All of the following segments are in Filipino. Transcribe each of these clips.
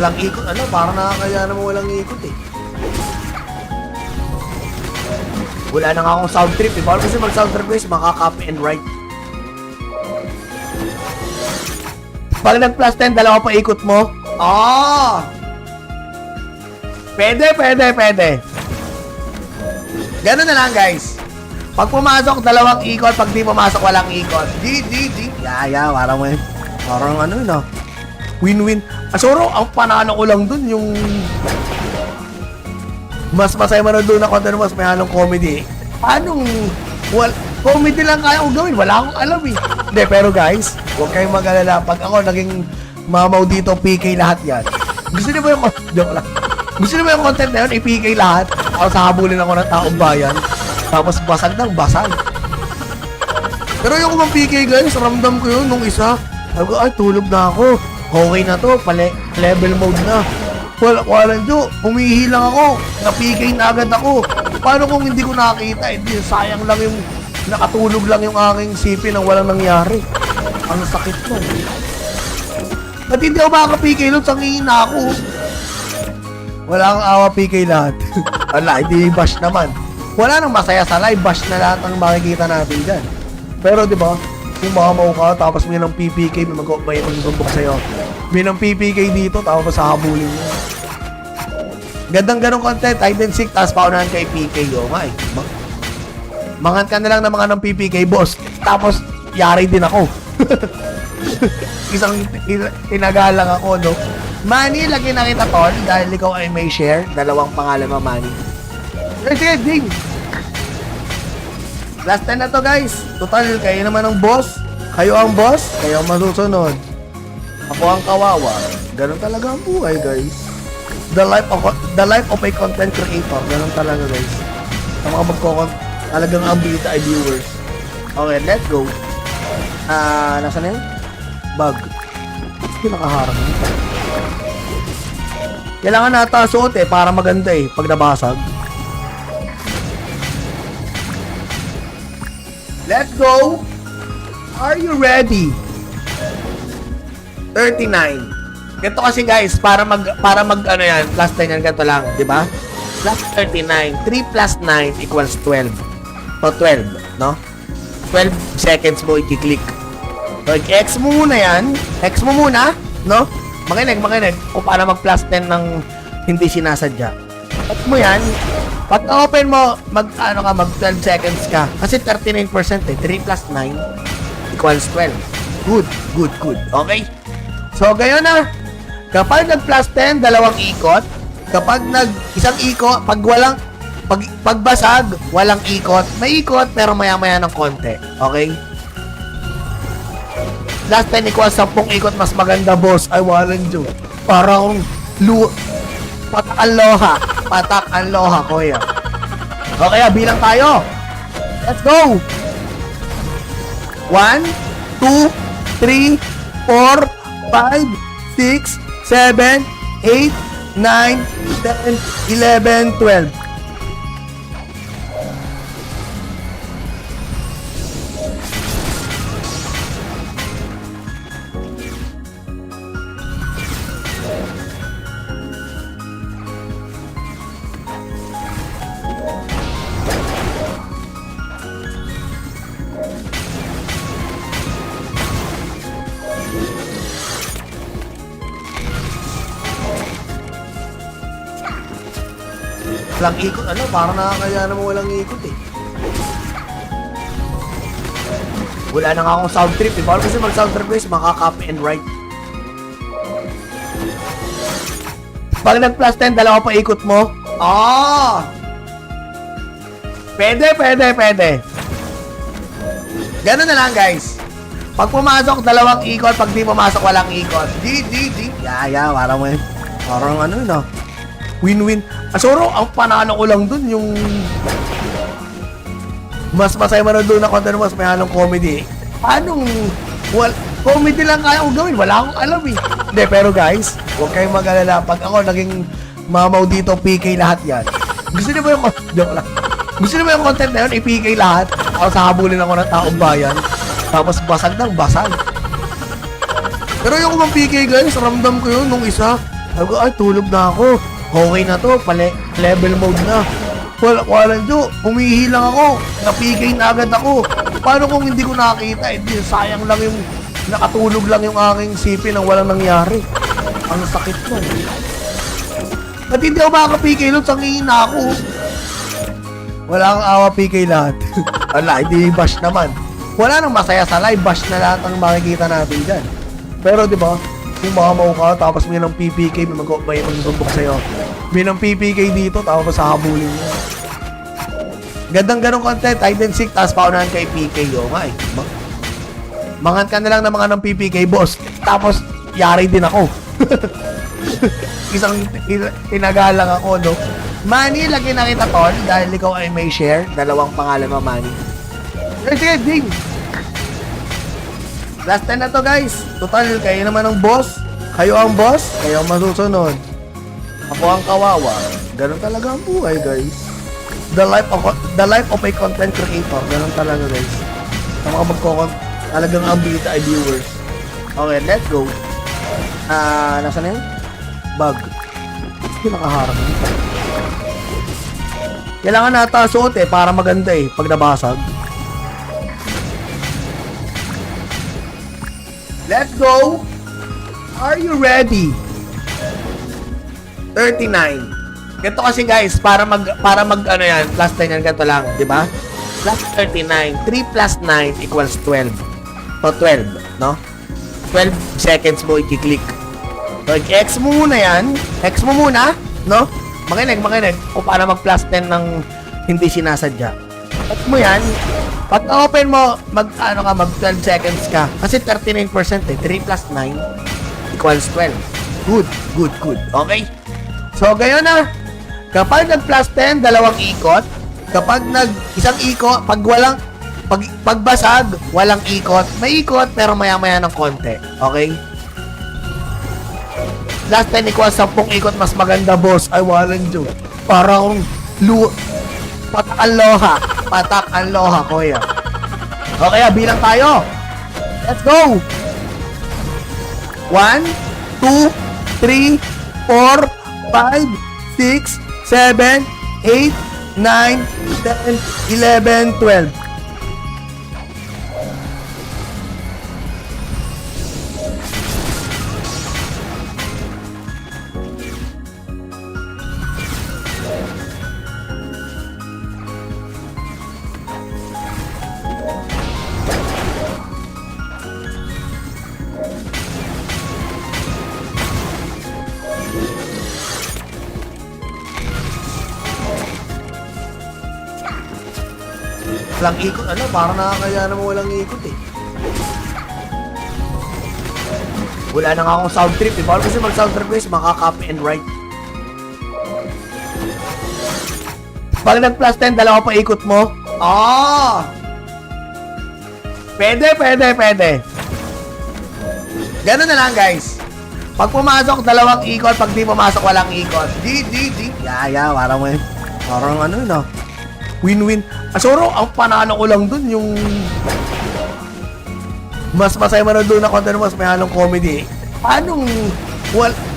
Walang ikot, ano, parang nakakaya naman walang ikot eh. Wala na nga akong sound trip eh. Bawal kasi mag-sound trip guys, maka-copy and write. Pag nag-plus 10, dalawa pa ikot mo. Ah! Pwede. Ganun na lang guys. Pag pumasok, dalawang ikot. Pag di pumasok, walang ikot. Di. Yeah, parang ano yun ah. Win-win. Asuro, ang panalo ko lang dun yung mas masaya man doon na content, mas may halong comedy. Anong comedy lang kaya kong gawin? Wala akong alam eh. Hindi, pero guys, huwag kayong mag-alala. Pag ako naging mamaw dito, PK lahat yan. Gusto niyo ba yung joke lang? Gusto niyo ba yung content na yun? I-PK lahat. Ako sahabulin ako ng taong bayan. Tapos basag ng basag. Pero yung kumang PK guys, ramdam ko yun nung isa. Sabi ko, ay tulog na ako. Okay na to, level mode na. Wala nyo, humihi lang ako. Na-PK na agad ako. Paano kung hindi ko nakakita? Hindi, sayang lang yung nakatulog lang yung aking sipin nang walang nangyari. Ang sakit mo. Ba't hindi ako makaka-PK nun? Sangin na ako. Wala kang awa PK lahat. Wala, hindi bash naman. Wala nang masaya sa live, bash na lahat ang makikita natin dyan. Pero di ba, kung mamaw ka, tapos may ng PPK, may magsusumbok sa'yo. May ng PPK dito, tapos sahabulin mo. Gandang ganong content, hide and seek, tapos paunahan kay PK. O nga eh. Mangan ka na lang ng mga ng PPK, boss. Tapos, yari din ako. Isang tinagalang ako, no? Manny, lagi na kita, tol, dahil ikaw ay may share. Dalawang pangalan mo, Manny. Sige, ding! Last 10 na to guys. Total, kayo naman ang boss. Kayo ang boss, kayo ang masusunod. Ako ang kawawa. Ganun talaga ang buhay guys. The life of a content creator. Ganun talaga guys. Ang mga talagang ang bita ay viewers. Okay, let's go. Nasaan na yun? Bug. Hindi nakaharap. Kailangan nata suot eh, para maganda eh, pag nabasag. Let's go! Are you ready? 39. Ganito kasi guys, para mag ano yan, plus 10 yan, ganito lang, di ba? Plus 39. 3 plus 9 equals 12. So, 12, no? 12 seconds mo i-click. So, i-X mo muna yan. X mo muna, no? Makinig. Kung paano mag-plus 10 ng hindi sinasadya. X mo yan. Pag open mo, mag 12 seconds ka. Kasi 39% eh. 3 plus 9 equals 12. Good. Okay? So, gayon na. Kapag nag-plus 10, dalawang ikot. Kapag isang ikot, pag basag, walang ikot. May ikot, pero maya-maya ng konti. Okay? Plus 10 equals 10 ikot, mas maganda, boss. Ay, walang joke. Para akong patak ang loha, kuya. Okay, bilang tayo. Let's go! 1, 2, 3, 4, 5, 6, 7, 8, 9, 10, 11, 12. Walang ikot, ano, parang nakakaya naman walang ikot eh. Wala na nga akong sound trip eh. Bawal kasi mag-sound trip guys, maka-copy and write. Pag nag-plus 10, dalawa pa ikot mo. Ah! Pwede. Ganun na lang guys. Pag pumasok, dalawang ikot. Pag di pumasok, walang ikot. Di. Yeah, parang ano yun ah. Win-win. Asuro, ang panalo ko lang dun yung mas masaya man doon na content, mas may halong comedy. Anong comedy lang kaya kong gawin? Wala akong alam eh. Hindi, pero guys, huwag kayong mag-alala. Pag ako naging mamaw dito, PK lahat yan. Gusto niyo ba yung joke lang? Gusto niyo ba yung content na yun? I-PK lahat. Ako sahabulin ako ng taong bayan. Tapos basag ng basag. Pero yung kumang PK guys, ramdam ko yun nung isa. Sabi ko, ay, tulog na ako. Okay na to, level mode na. Walang jo, humihi lang ako. Napikay na agad ako. Paano kung hindi ko nakakita? Hindi, sayang lang yung, nakatulog lang yung aking sipin nang walang nangyari. Ang sakit mo. Ba't hindi ako makakapikay nun? Sangihin na ako. Wala kang awa PK lahat. Wala, hindi bash naman. Wala nang masaya sa live, bash na lahat ang makikita natin dyan. Pero di ba, kung mamaw ka, tapos may ng PPK, may magsusumbok sa'yo. May ng PPK dito, tapos sa habulin mo. Gandang ganong content, hide and seek, tapos paunahan kay PK. O nga eh. Mangan ka na lang ng mga ng PPK, boss. Tapos, yari din ako. Isang tinagalang ako, no? Manny, lagi na kita, Tol, dahil ikaw ay may share. Dalawang pangalan mo, Manny. Sige, ding! Last 10 na to, guys. Total, kayo naman ang boss. Kayo ang boss, kayo ang masusunod. Ako ang kawawa. Ganun talaga ang buhay, guys. The life of a content creator. Ganun talaga, guys. Sa mga talagang ang bita ay viewers. Okay, let's go. Nasa na yun? Bug. Hindi nakaharap. Kailangan nata suot eh, para maganda eh, pag nabasag. Let's go! Are you ready? 39. Ganito kasi guys, para mag ano yan, plus 10 yan, ganito lang, di ba? Plus 39, 3 plus 9 equals 12. So 12, no? 12 seconds mo i-click. So i-X mo muna yan, X mo muna, no? Makinig, kung paano mag plus 10 ng hindi sinasadya. X mo yan, pag open mo, mag 12 seconds ka. Kasi 39% eh, 3 plus 9 equals 12. Good. Okay? So, gayon na. Kapag nag-plus 10, dalawang ikot. Kapag isang ikot, pagbasag, walang ikot. May ikot, pero maya-maya ng konti. Okay? Plus 10 equals 10 ikot, mas maganda, boss. Ay, walang joke. Para akong patak ang loha, kuya. Okay, bilang tayo. Let's go! 1, 2, 3, 4, 5, 6, 7, 8, 9, 10, 11, 12. Walang ikot, parang nakakaya naman walang ikot eh. Wala na nga akong sound trip eh. Bawal kasi mag-sound trip guys, maka-copy and write. Pag nag-plus 10, dalawa pa ikot mo. Pwede. Ganun na lang guys. Pag pumasok, dalawang ikot. Pag di pumasok, walang ikot. Yeah, parang ano yun win-win. Asoro, ang panalo ko lang dun yung mas masaya man doon na content, mas may halong comedy. Anong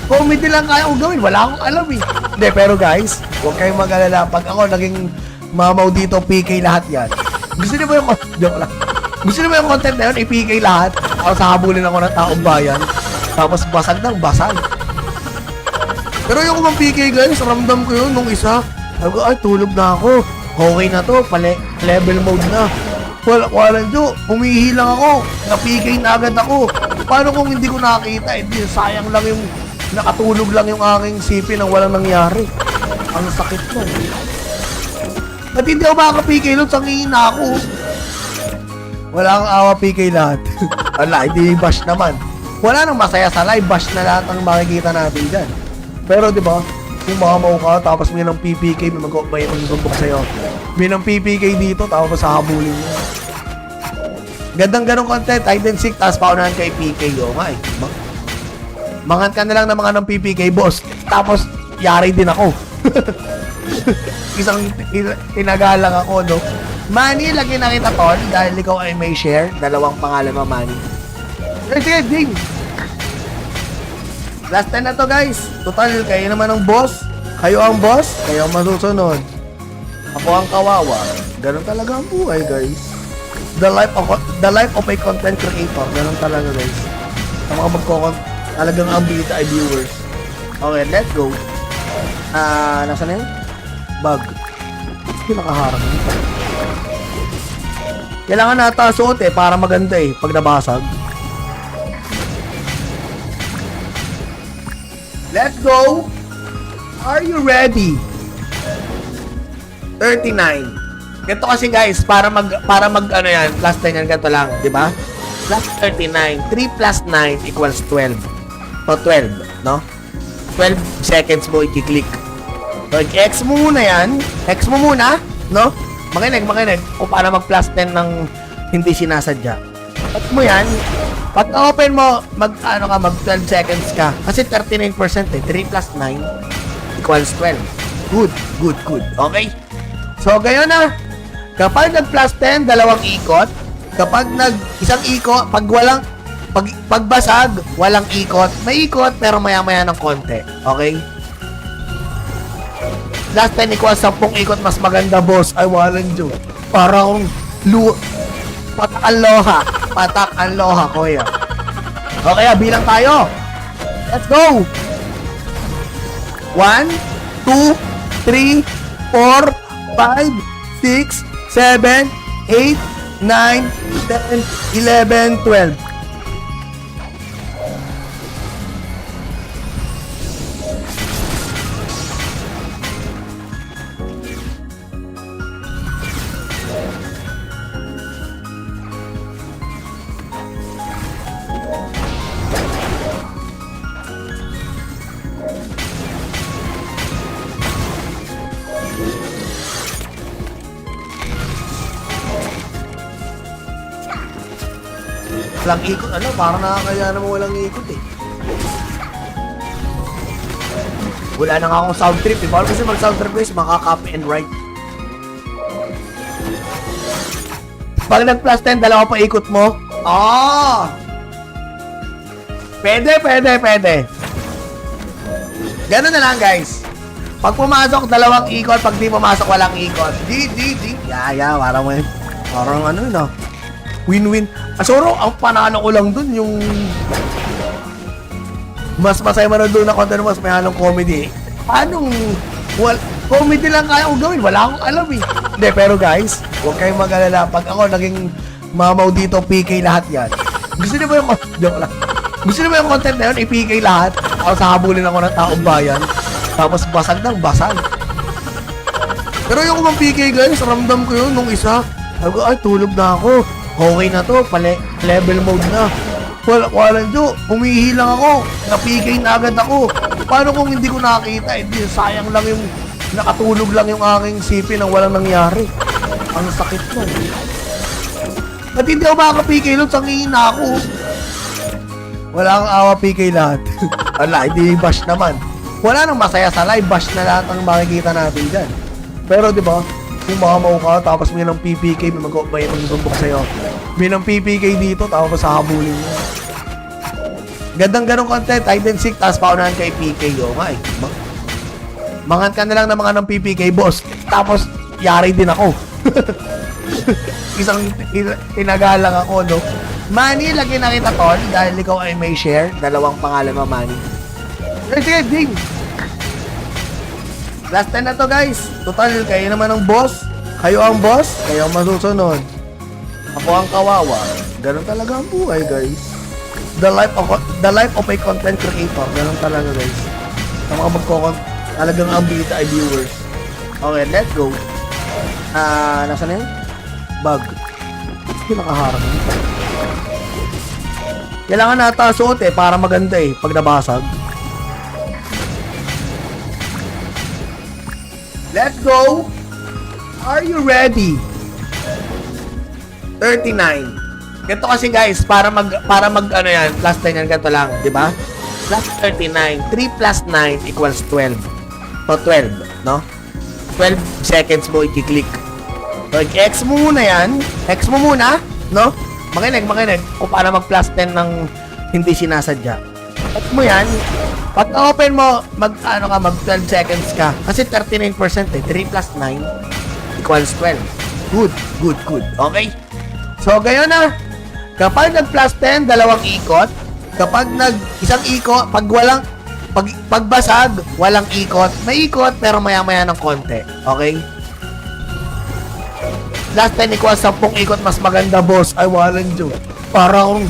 comedy lang kaya kong gawin? Wala akong alam eh. Hindi, pero guys, huwag kayong mag-alala. Pag ako naging mamaw dito, PK lahat yan. Gusto niyo ba yung joke lang? Gusto niyo ba yung content na yun? I-PK lahat. Tapos habulin ako ng taong bayan. Tapos basag ng basag. Pero yung kumang PK guys, ramdam ko yun nung isa. Sabi ko, ay, tulog na ako. Okay na to, level mode na. Walang jo, humihi lang ako. Napikay na agad ako. Paano kung hindi ko nakakita? Hindi, sayang lang yung, nakatulog lang yung aking sipin nang walang nangyari. Ang sakit mo. Ba't hindi ako makakapikay nun? Sangihin na ako. Wala kang awa PK lahat. Wala, hindi bash naman. Wala nang masaya sa live, bash na lahat ang makikita natin dyan. Pero di ba, kung mamaw ka, tapos may ng PPK, may magsusumbok sa'yo. May ng PPK dito, tapos sa habulin mo. Gandang ganong content, hide and seek, tapos paunahan kay PK. O nga eh. Mangan ka na lang ng mga ng PPK, boss. Tapos, yari din ako. Isang tinagalang ako, no? Manny, lagi na kita, Tol, dahil ikaw ay may share. Dalawang pangalan mo, Manny. Sige, ding! Last 10 na to, guys. Total, kayo naman ang boss. Kayo ang boss, kayo ang masusunod. Ako ang kawawa. Ganun talaga ang buhay, guys. The life of a content creator. Ganun talaga, guys. Ang mga talagang ang bida ay viewers. Okay, let's go. Nasaan na yun? Bug. Hindi nakaharap. Kailangan nata suot para maganda pag nabasag. Let's go! Are you ready? 39. Ganito kasi guys, para mag ano yan, plus 10 yan, ganito lang, di ba? Plus 39. 3 plus 9 equals 12. So, 12, no? 12 seconds mo i-click. So, i-X mo muna yan. X mo muna, no? Makinig. Kung paano mag-plus 10 ng hindi sinasadya. X mo yan. Pag open mo, mag 12 seconds ka. Kasi 39% 3 plus 9 equals 12. Good. Okay? So, gayon na. Kapag nag-plus 10, dalawang ikot. Kapag isang ikot, pagbasag, walang ikot. May ikot, pero maya-maya ng konti. Okay? Last 10 equals 10 ikot, mas maganda, boss. Ay, walang joke. Parang patak ang loha, kuya. Okay, bilang tayo. Let's go! 1, 2, 3, 4, 5, 6, 7, 8, 9, 10, 11, 12. Walang ikot, parang nakakaya naman walang ikot Wala na nga akong sound trip Bawal kasi mag-sound trip guys, maka-copy and write. Pag nag-plus 10, dalawa pa ikot mo. Pwede. Ganun na lang guys. Pag pumasok, dalawang ikot. Pag di pumasok, walang ikot. Parang win-win. Asoro, ang panalo ko lang dun yung mas masaya man doon na content, mas may halong comedy. Comedy lang kaya ko gawin, wala akong alam Hindi, pero guys, huwag kayong mag-alala. Pag ako naging mamaw dito, PK lahat yan. Gusto niyo ba yung joke lang? Gusto niyo ba yung content na yun, i-PK lahat? Tapos habulin ako ng taong bayan. Tapos basag. Pero yung kumang PK guys, ramdam ko yun nung isa. Sabi ko, ay tulog na ako. Okay na to, level mode na. Walang joke, umihi lang ako. Na-PK na agad ako. Paano kung hindi ko nakakita? Hindi, sayang lang yung nakatulog lang yung aking CP nang walang nangyari. Ang sakit mo. At hindi ako makaka-PK nun, sangin na ako. Wala kang awa PK lahat. Wala, hindi bash naman. Wala nang masaya sa live, bash na lahat ang makikita natin dyan. Pero di ba, kung mamaw ka, tapos may ng PPK, may magsusumbok sa'yo. May ng PPK dito, tapos habulin mo. Gandang ganong content, hide and seek, tapos paunahan kay PK. Mangan ka na lang ng mga ng PPK, boss. Tapos, yari din ako. Isang tinagalang ako, no? Manny, lagi na kita, tol, dahil ikaw ay may share. Dalawang pangalan mo, Manny. Sige, ding! Last 10 na to guys. Total, kayo naman ang boss. Kayo ang boss, kayo ang masusunod. Ako ang kawawa. Ganun talaga ang buhay guys. The life of a content creator. Ganun talaga guys. Ang mga talagang ang bida ay viewers. Okay, let's go. Nasaan na yun? Bug. Hindi nakaharap. Kailangan nata suot para maganda pag nabasag. Let's go! Are you ready? 39. Ganito kasi guys, para mag ano yan, plus 10 yan, ganito lang, di ba? Plus 39. 3 plus 9 equals 12. So, 12, no? 12 seconds mo i-click. So, i-X mo muna yan. X mo muna, no? Makinig. Kung paano mag-plus 10 ng hindi sinasadya. X mo yan. Pag open mo, mag 12 seconds ka. Kasi 39% eh. 3 plus 9 equals 12. Good, good, good. Okay? So, gayon na. Kapag nag-plus 10, dalawang ikot. Kapag isang ikot, pagbasag, walang ikot. May ikot, pero maya-maya ng konti. Okay? Last 10 equals 10 ikot, mas maganda, boss. Ay, walang joke. Para akong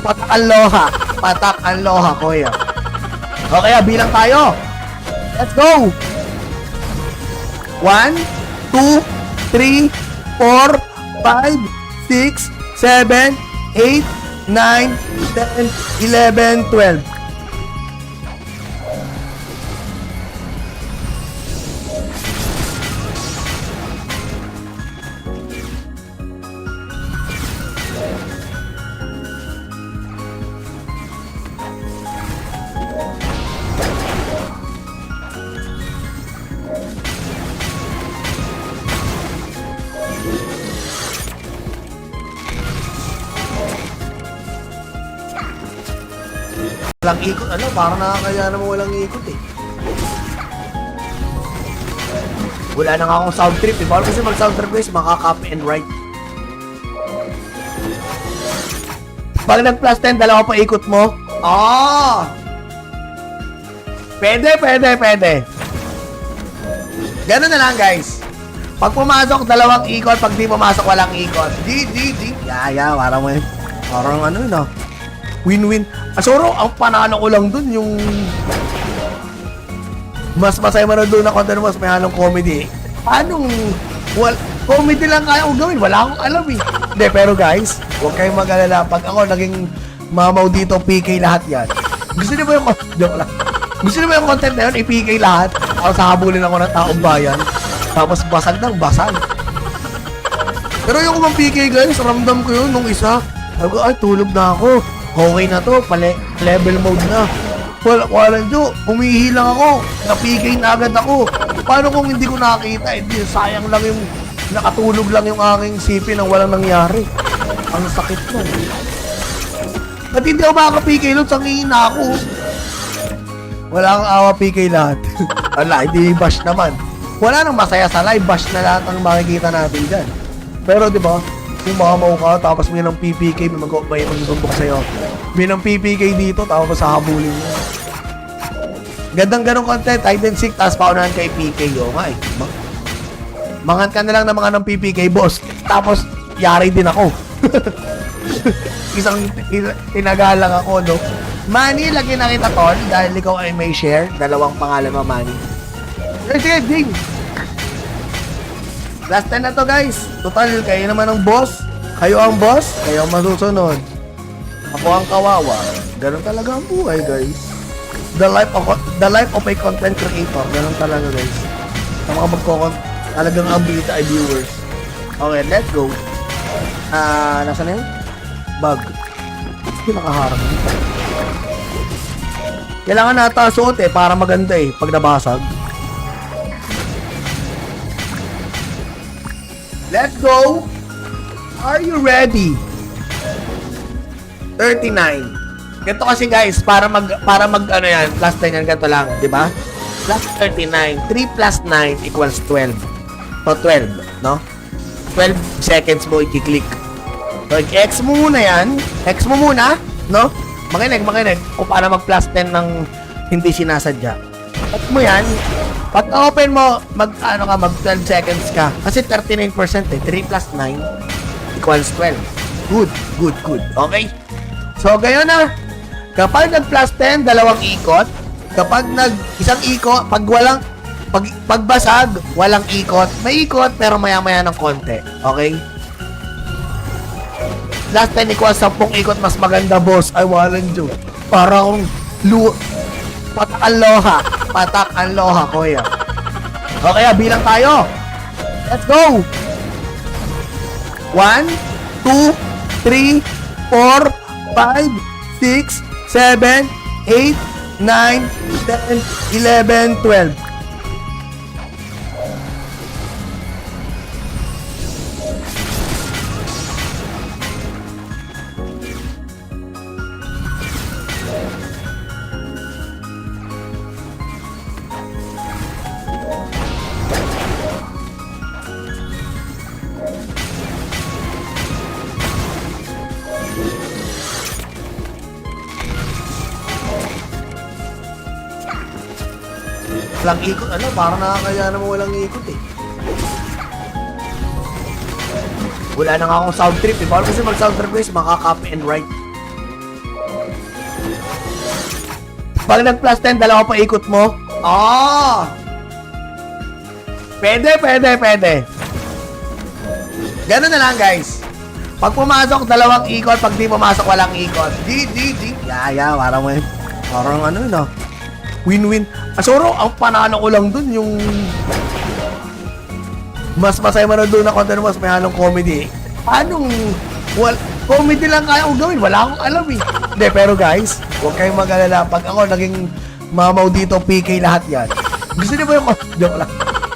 patak ang loha. Patak ang loha, kuya. Okay, bilang tayo. Let's go! 1, 2, 3, 4, 5, 6, 7, 8, 9, 10, 11, 12. Walang ikot, parang nakakaya naman walang ikot eh. Wala na nga akong sound trip eh. Bawal kasi mag-sound trip guys, maka-copy and write. Pag nag-plus 10, dalawa pa ikot mo. Pwede. Ganun na lang guys. Pag pumasok, dalawang ikot. Pag di pumasok, walang ikot. G. Yeah, parang ano yun win-win. Asoro, ang panalo ko lang dun yung mas masaya man doon na content, mas may halong comedy. Comedy lang kaya kong gawin. Wala akong alam eh. Hindi, pero guys, huwag kayong mag-alala. Pag ako naging mamaw dito, PK lahat yan. Gusto niyo ba yung joke lang. Gusto niyo ba yung content na yun? I-PK lahat. Ako sahabulin ako ng taong bayan. Tapos basag ng basag. Pero yung kumang PK guys, ramdam ko yun nung isa. Sabi ko, ay, tulog na ako. Okay na to, level mode na. Walang jo, umihi lang ako. Na-PK na agad ako. Paano kung hindi ko nakakita? Hindi, sayang lang yung nakatulog lang yung aking CP nang walang nangyari. Ang sakit nun. Ba't hindi ako makaka-PK nun? Sangin na ako. Wala kang awa PK lahat. Wala, hindi bash naman. Wala nang masaya sa live, bash na lahat ang makikita natin dyan. Pero di ba, kung mamaw ka, tapos may ng PPK, may magtumbok sa'yo. May ng PPK dito, tapos sahabulin mo. Gandang ganong content, hide and seek, tapos paunahan kay PK. O nga eh. Mangan ka na lang ng mga ng PPK, boss. Tapos, yari din ako. Isang tinagalang ako, no? Manny, lagi na kita, tol, dahil ikaw ay may share. Dalawang pangalan mo, Manny. Sige, ding! Last 10 na to guys. Total, kayo naman ang boss. Kayo ang boss, kayo ang masusunod. Ako ang kawawa. Ganun talaga ang buhay guys. The life of a content creator. Ganun talaga guys. Sa mga talagang ang bita ay viewers. Okay, let's go. Nasaan na yun? Bug. Hindi nakaharap. Kailangan nata suot eh, para maganda eh, pag nabasag. Let's go! Are you ready? 39. Ganito kasi guys, para mag ano yan, plus 10 yan, ganito lang, di ba? Plus 39. 3 plus 9 equals 12. So, 12, no? 12 seconds mo i-click. So, i-X mo muna yan. X mo muna, no? Makinig. Kung paano mag-plus 10 ng hindi sinasadya. X mo yan. Pag open mo, mag 12 seconds ka. Kasi 39% eh. 3 plus 9 equals 12. Good. Okay? So, gayon na. Kapag nag-plus 10, dalawang ikot. Kapag isang ikot, pagbasag, walang ikot. May ikot, pero maya-maya ng konti. Okay? Last 10 equals 10 ikot, mas maganda, boss. Ay, walang joke. Para akong patak ang loha, kuya. Okay, bilang tayo. Let's go! 1, 2, 3, 4, 5, 6, 7, 8, 9, 10, 11, 12. Walang ikot, ano, parang nakakaya naman walang ikot eh. Wala na nga akong sound trip eh. Bawal kasi mag-sound trip guys, maka-copy and write. Pag nag-plus 10, dalawa pa ikot mo. Ah! Pwede. Ganun na lang guys. Pag pumasok, dalawang ikot. Pag di pumasok, walang ikot. Di. Yeah, parang ano yun ah. Win-win. Asoro, ang panalo ko lang dun yung mas masaya man doon na content, mas may halong comedy. Anong comedy lang kaya kong gawin? Wala akong alam eh. Hindi, pero guys, huwag kayong mag-alala. Pag ako naging mamaw dito, PK lahat yan. Gusto niyo ba yung joke lang.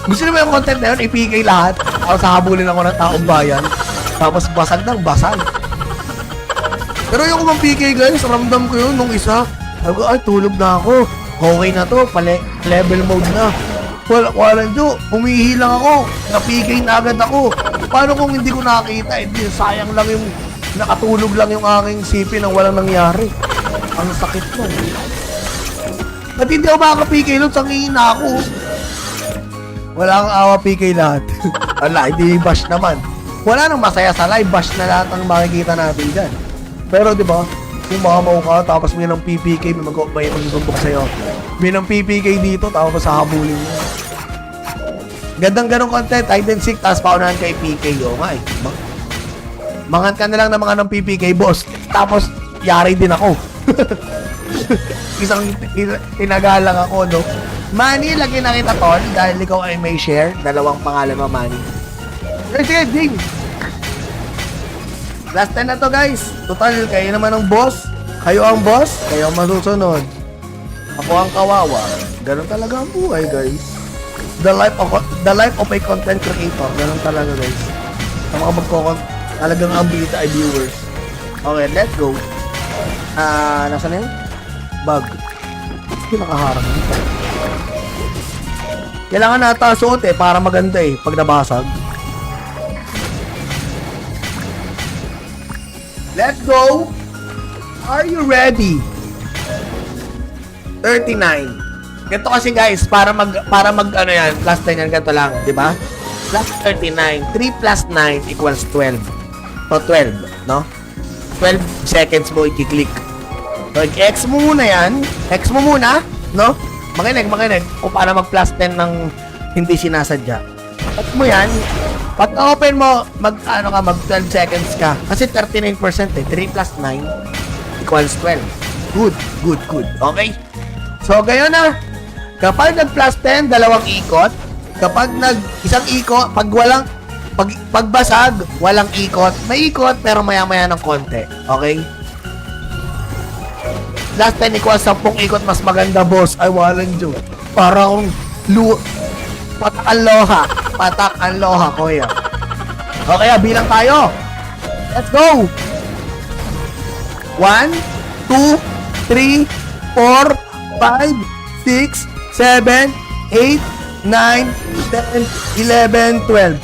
Gusto niyo ba yung content na yun? I-PK lahat. Ako sahabulin ako ng taong bayan. Tapos basag ng basag. Pero yung kumang PK guys, ramdam ko yun nung isa. Sabi ko, ay tulog na ako. Okay na to, level mode na. Wala nyo, humihi lang ako. Na-PK na agad ako. Paano kung hindi ko nakakita? Hindi, sayang lang yung nakatulog lang yung aking sipi nang walang nangyari. Ang sakit mo. Ba't hindi ako makaka-PK nun? Sangin na ako. Wala kang awa PK lahat. Wala, hindi bash naman. Wala nang masaya sa live, bash na lahat ang makikita natin dyan. Pero di ba, kung mamaw ka, tapos may ng PPK, may magbumbok sa'yo. May ng PPK dito, tapos sahabulin mo. Gandang ganong content, hide and seek, tapos paunahan kay PK. O nga eh. Mangan ka na lang ng mga ng PPK, boss. Tapos, yari din ako. Isang tinagalang ako, no? Manny, lagi na kita, tol, dahil ikaw ay may share. Dalawang pangalan mo, Manny. Sige, ding! Last 10 na to, guys. Total, kayo naman ang boss. Kayo ang boss, kayo ang masusunod. Ako ang kawawa. Ganun talaga ang buhay, guys. The life of a content creator. Ganun talaga, guys. Sa mga talagang ang bita ay viewers. Okay, let's go. Nasa na yun? Bug. Hindi nakaharap. Kailangan nata suot eh, para maganda eh, pag nabasag. Let's go! Are you ready? 39. Ganito kasi guys, para mag ano yan, plus 10 yan, ganito lang, di ba? Plus 39. 3 plus 9 equals 12. So, 12, no? 12 seconds mo i-click. So, X mo muna yan. X mo muna, no? Makinig. Kung paano mag-plus 10 ng hindi sinasadya. X mo yan. Pag open mo, mag 12 seconds ka. Kasi 39% eh. 3 plus 9 equals 12. Good. Okay? So, gayon na. Kapag nag-plus 10, dalawang ikot. Kapag isang ikot, pagbasag, walang ikot. May ikot, pero maya-maya ng konti. Okay? Last 10 equals 10 ikot, mas maganda, boss. Ay, walang joke. Para akong patak ang loha, kuya. Okay, bilang tayo. Let's go! 1, 2, 3, 4, 5, 6, 7, 8, 9, 10, 11, 12.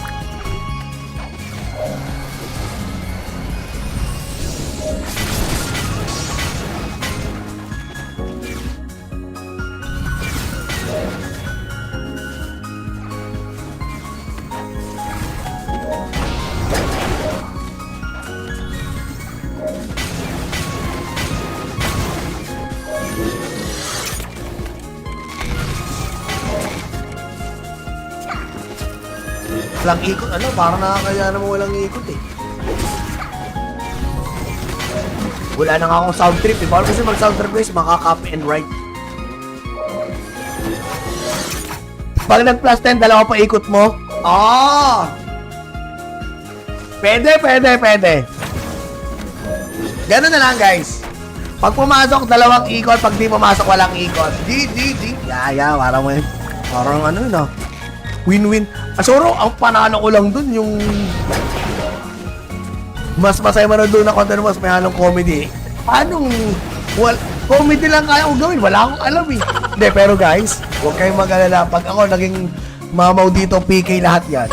Walang ikot, ano, parang nakakaya naman walang ikot eh. Wala na nga akong sound trip eh. Bawal kasi mag-sound trip guys, maka-copy and write. Pag nag-plus 10, dalawa pa ikot mo. Ah! Pwede. Ganun na lang guys. Pag pumasok, dalawang ikot. Pag di pumasok, walang ikot. Di. Yeah, parang ano yun ah. Win-win. Asoro, ang panalo ko lang dun yung mas masaya man doon na content, mas may halong comedy. Anong comedy lang kaya kong gawin? Wala akong alam eh. Hindi, pero guys, huwag kayong mag-alala. Pag ako naging mamaw dito, PK lahat yan.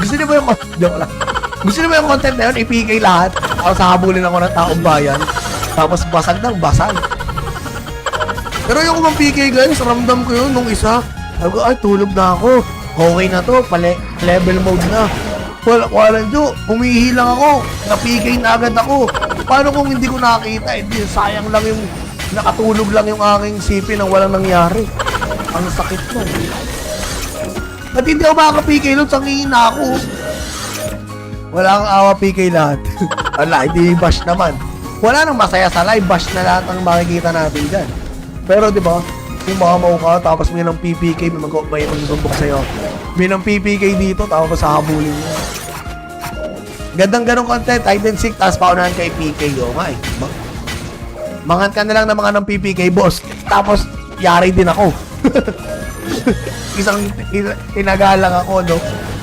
Gusto niyo ba yung joke lang. Gusto niyo ba yung content na yun? I-PK lahat. Ako sahabulin ako ng taong bayan. Tapos basag ng basag. Pero yung kumang PK guys, ramdam ko yun nung isa. Sabi ko, ay, tulog na ako. Okay na to, level mode na. Walang jo, humihi lang ako. Na-PK na agad ako. Paano kung hindi ko nakakita? Hindi, sayang lang yung, nakatulog lang yung aking CP nang walang nangyari. Ang sakit mo. At hindi ako makaka-PK nun, sangihin na ako. Wala kang awa PK lahat. Wala, hindi bash naman. Wala nang masaya sa live, bash na lahat ang makikita natin dyan. Pero di ba, kung mamaw ka, tapos may ng PPK, may magbumbok sa'yo. May ng PPK dito, tapos hahabulin mo. Gandang ganong content, hide and seek, tapos paunahan kay PK. O nga eh. Mangan ka na lang ng mga ng PPK, boss. Tapos, yari din ako. Isang tinagalang ako, no?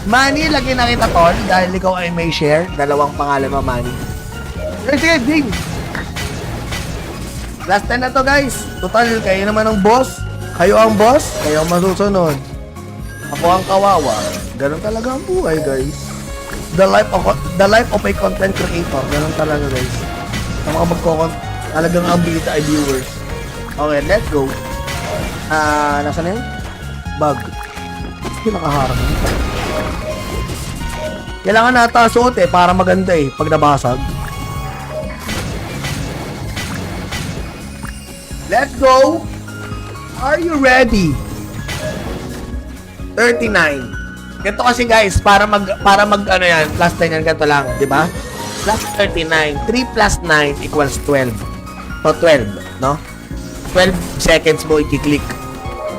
Manny, lagi na kita, tol, dahil ikaw ay may share. Dalawang pangalan mo, Manny. Sige, ding! Last 10 na to, guys. Total, kayo naman ang boss. Kayo ang boss, kayo ang masusunod. Ako ang kawawa. Ganun talaga ang buhay, guys. The life of a content creator. Ganun talaga, guys. Sa mga talagang ang bita ay viewers. Okay, let's go. Nasa na yun? Bug. Hindi nakaharap. Kailangan nata suot eh, para maganda eh, pag nabasag. Let's go! Are you ready? 39. Ganito kasi guys, para mag ano yan, plus 10 yan, ganito lang, di ba? Plus 39. 3 plus 9 equals 12. So, 12, no? 12 seconds mo i-click.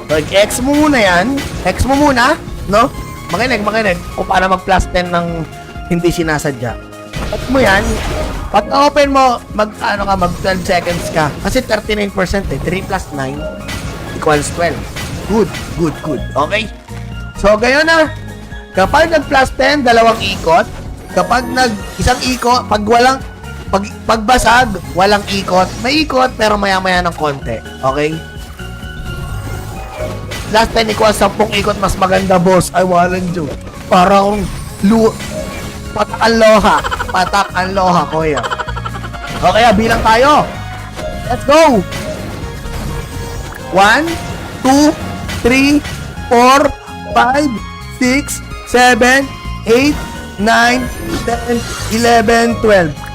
So, X mo muna yan. X mo muna, no? Makinig. Kung paano mag-plus 10 ng hindi sinasadya. X mo yan. Pag open mo, mag 12 seconds ka. Kasi 39% eh. 3 plus 9 equals 12. Good. Okay? So, gayon na. Kapag nag-plus 10, dalawang ikot. Kapag isang ikot, pagbasag, walang ikot. May ikot, pero maya-maya ng konti. Okay? Last 10 equals 10 ikot, mas maganda, boss. Ay, walang joke. Para akong patak ang loha, kuya. Okay, bilang tayo. Let's go! 1, 2, 3, 4, 5, 6, 7, 8, 9, 10, 11, 12.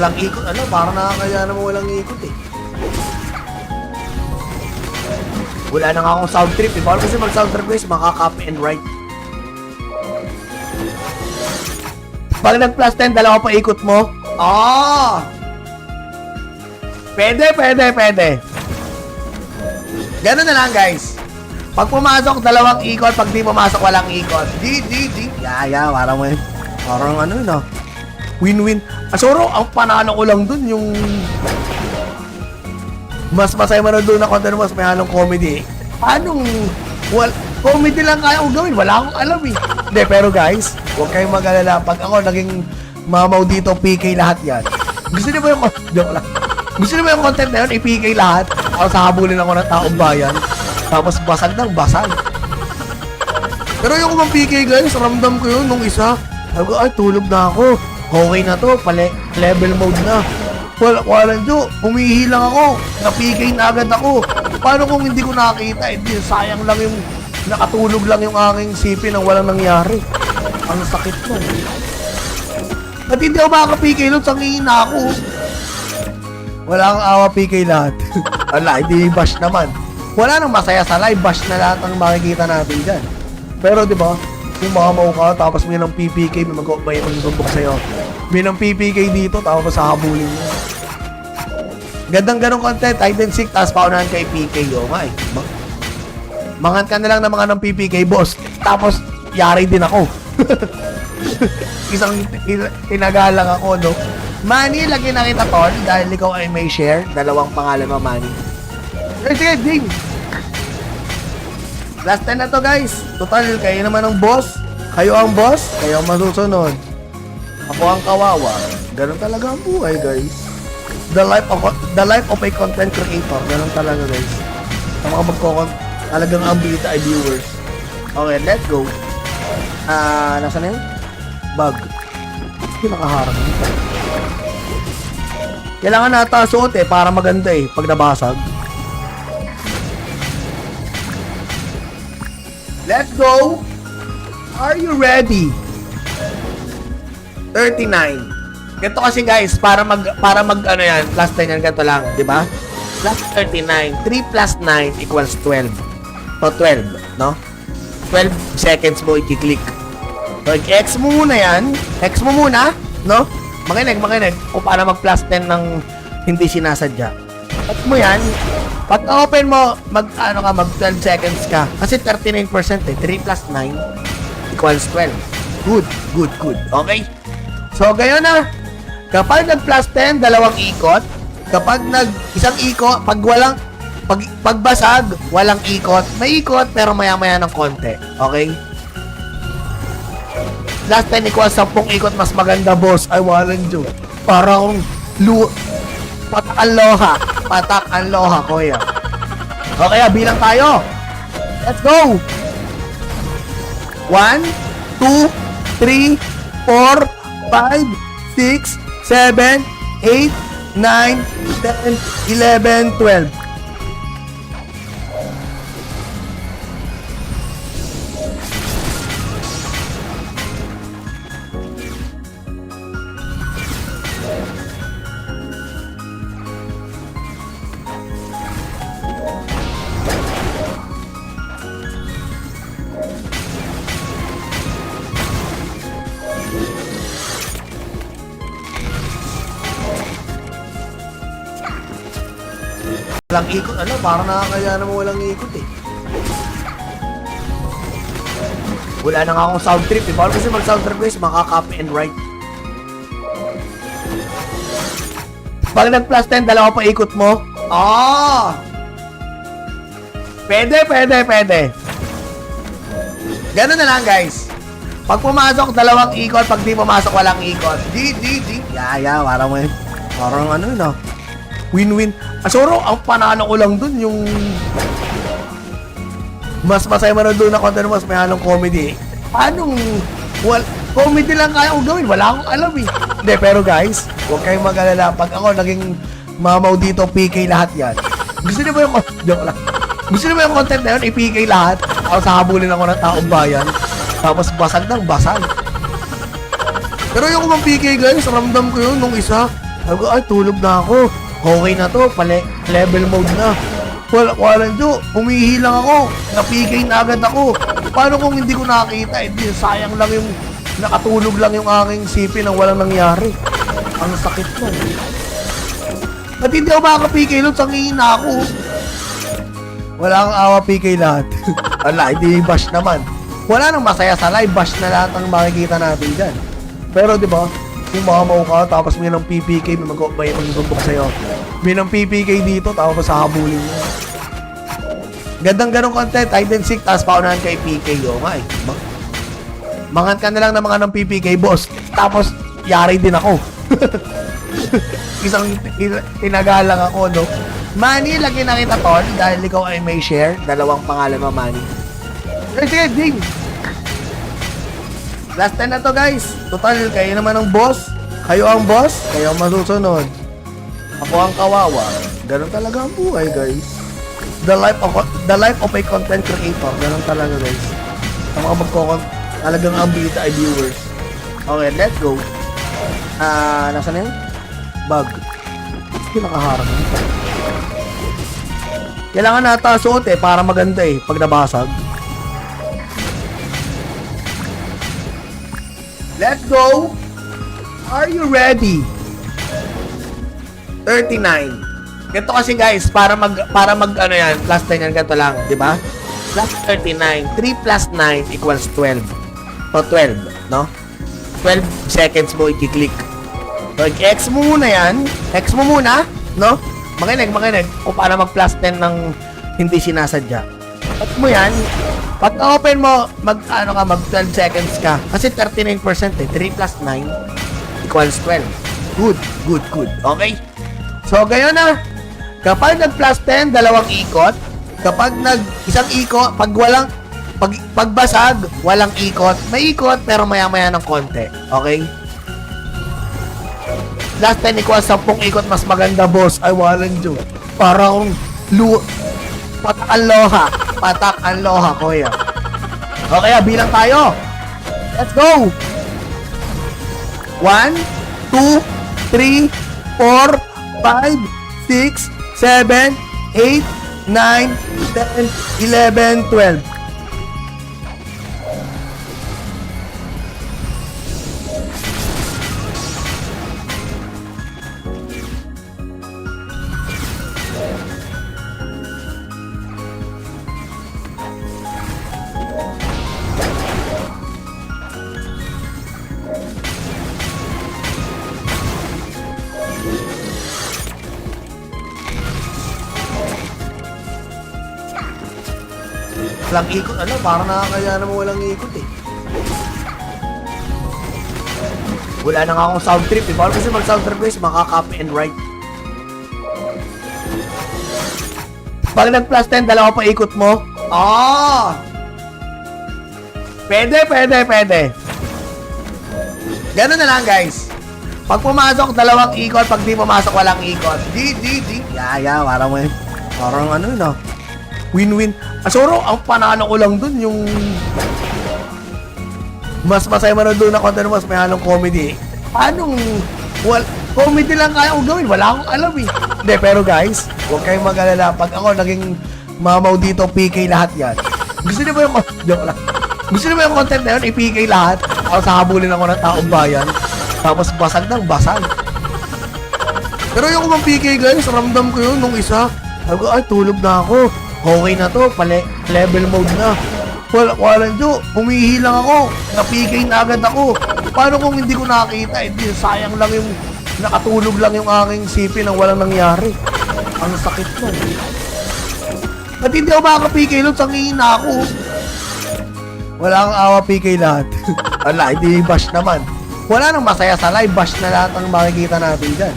Walang ikot, parang nakakaya naman walang ikot eh. Wala na nga akong sound trip eh. Bawal kasi mag-sound trip guys, maka-copy and write. Pag nag-plus 10, dalawa pa ikot mo. Pwede. Ganun na lang guys. Pag pumasok, dalawang ikot. Pag di pumasok, walang ikot. Di. Yeah, parang ano yun ah. Win-win. Asoro, ang panalo ko lang dun yung mas masaya man doon na content, mas may halong comedy eh. Comedy lang kaya kong gawin, wala akong alam eh. Hindi, pero guys, huwag kayong mag-alala. Pag ako naging mamaw dito, PK lahat yan. Gusto niyo ba yung joke lang? Gusto niyo ba yung content na yun, i-PK lahat? Tapos hahabulin ako ng taong bayan. Tapos basag. Pero yung kumang PK guys, ramdam ko yun nung isa. Sabi ko, ay, tulog na ako. Okay na to, level mode na. Walang jo, humihi lang ako. Na-PK na agad ako. Paano kung hindi ko nakakita? Hindi, sayang lang yung, nakatulog lang yung aking CP nang walang nangyari. Ang sakit mo. At hindi ako makaka-PK nun, sangihin na ako. Wala kang awa PK lahat. Wala, hindi bash naman. Wala nang masaya sa live, bash na lahat ang makikita natin dyan. Pero di ba, kung mamaw ka, tapos may ng PPK, may magbumbok sa'yo. May ng PPK dito, tapos hahabulin mo. Gandang ganong content, hide and seek, tapos paunahan kay PK. O nga eh. Mangan ka na lang ng mga ng PPK, boss. Tapos, yari din ako. Isang tinagalang ako, no? Manny, lagi na kita, tol, dahil ikaw ay may share. Dalawang pangalan mo, Manny. Sige, ding! Last 10 na to guys. Total, kayo naman ang boss. Kayo ang boss, kayo ang masusunod. Ako ang kawawa. Ganun talaga ang buhay guys. The life of a content creator. Ganun talaga guys. Sa mga talagang ang bita ay viewers. Okay, let's go. Nasa na yun? Bug. Hindi nakaharap. Kailangan nata suot para maganda pag nabasag. Let's go! Are you ready? 39. Ganito kasi guys, para mag ano yan, plus 10 yan, ganito lang, di ba? Plus 39. 3 plus 9 equals 12. So, 12, no? 12 seconds mo i-click. So, i-X mo muna yan. X mo muna, no? Makinig. Kung paano mag-plus 10 ng hindi sinasadya. X mo yan. Pag open mo, mag 12 seconds ka. Kasi 39% 3 plus 9 equals 12. Good. Okay? So, gayon na. Kapag nag-plus 10, dalawang ikot. Kapag isang ikot, pagbasag, walang ikot. May ikot, pero maya-maya ng konti. Okay? Last 10 equals 10 ikot, mas maganda, boss. Ay, walang joke. Parang patak ang loha, kuya. Okay, bilang tayo. Let's go! 1, 2, 3, 4, 5, 6, 7, 8, 9, 10, 11, 12. Walang ikot, parang nakakaya naman walang ikot Wala na nga akong sound trip Bawal kasi mag sound trip guys, makaka-copy and write. Pag nag plus 10, dalawa pa ikot mo. Pwede. Ganun na lang guys. Pag pumasok, dalawang ikot. Pag di pumasok, walang ikot. G. Parang win-win. Asuro, ang panalo ko lang dun, yung mas masaya man doon na content, mas may halong comedy comedy lang kaya kong gawin, wala akong alam Hindi, pero guys, huwag kayong mag-alala. Pag ako naging mamaw dito, PK lahat yan. Gusto niyo ba yung joke lang? Gusto niyo ba yung content na yun, i-PK lahat? Ako sahabulin ako ng taong bayan, tapos basag. Pero yung kumang PK guys, ramdam ko yun nung isa. Sabi ko, ay, tulog na ako. Okay na to, level mode na. Walang jo, humihi lang ako. Na-PK na agad ako. Paano kung hindi ko nakakita? Hindi, sayang lang yung, nakatulog lang yung aking sipin nang walang nangyari. Ang sakit mo. At hindi ako makaka-PK nun, sangin na ako. Wala kang awa PK lahat. Wala, hindi bash naman. Wala nang masaya sa live, bash na lahat ang makikita natin dyan. Pero di ba? Kung mamaw ka, tapos may ng PPK, may magsusumbok sa'yo. May ng PPK dito, tapos sahabulin mo. Gandang ganong content, hide and seek, tapos paunahan kay PK. Mangat ka na lang ng mga ng PPK, boss. Tapos, yari din ako. Isang tinagalang ako, no? Manny, lagi na kita, tol, dahil ikaw ay may share. Dalawang pangalan mo, Manny. Sige, Ding. Last 10 na to guys. Total, kayo naman ang boss. Kayo ang boss, kayo ang masusunod. Ako ang kawawa. Ganun talaga ang buhay guys. The life of a content creator. Ganun talaga guys. Sa mga talagang ang bita ay viewers. Okay, let's go. Nasa na yun? Bug. Hindi nakaharap. Kailangan nata suot para maganda pag nabasag. Let's go! Are you ready? 39. Ganito kasi guys, para mag ano yan, plus 10 yan, ganito lang, di ba? Plus 39. 3 plus 9 equals 12. So, 12, no? 12 seconds mo i-click. So, i-X mo muna yan. X mo muna, no? Makinig. Kung paano mag plus 10 ng hindi sinasadya. X mo yan. Pag open mo, mag 12 seconds ka. Kasi 39% eh. 3 plus 9 equals 12. Good, good, good. Okay? So, gayon na. Kapag nag plus 10, dalawang ikot. Kapag isang ikot, pagbasag, walang ikot. May ikot, pero maya-maya ng konti. Okay? Last 10 equals 10 ikot, mas maganda, boss. Ay, walang joke. Parang patak ang loha. Patak ang loha, kuya. Okay, bilang tayo. Let's go! 1, 2, 3, 4, 5, 6, 7, 8, 9, 10, 11, 12. Walang ikot, parang nakakaya naman walang ikot eh. Wala na nga akong sound trip eh. Bawal kasi mag sound trip guys, makaka-copy and write. Pag nag plus 10, dalawa pa ikot mo. Pwede. Ganun na lang guys. Pag pumasok, dalawang ikot. Pag di pumasok, walang ikot. Di. Yeah, parang ano yun win-win. Asoro, ang panalo ko lang dun, yung mas masaya man doon na content, mas may halong comedy. Anong comedy lang kaya kong gawin? Wala akong alam eh. Hindi, pero guys, huwag kayong mag-alala. Pag ako naging mamaw dito, PK lahat yan. Gusto niyo ba yung joke lang? Gusto niyo ba yung content na yun? I-PK lahat. Ako habulin ako ng taong bayan. Tapos basag ng basag. Pero yung kumang PK guys, ramdam ko yun nung isa. Sabi ko, ay tulog na ako. Okay na to, level mode na. Walang jo, humihi lang ako. Na-PK na agad ako. Paano kung hindi ko nakakita? Hindi, sayang lang yung nakatulog lang yung aking sipin nang walang nangyari. Ang sakit mo. At hindi ako makaka-PK nun, sangin na ako. Wala kang awa PK lahat. Wala, hindi bash naman. Wala nang masaya sa live, bash na lahat ang makikita natin dyan.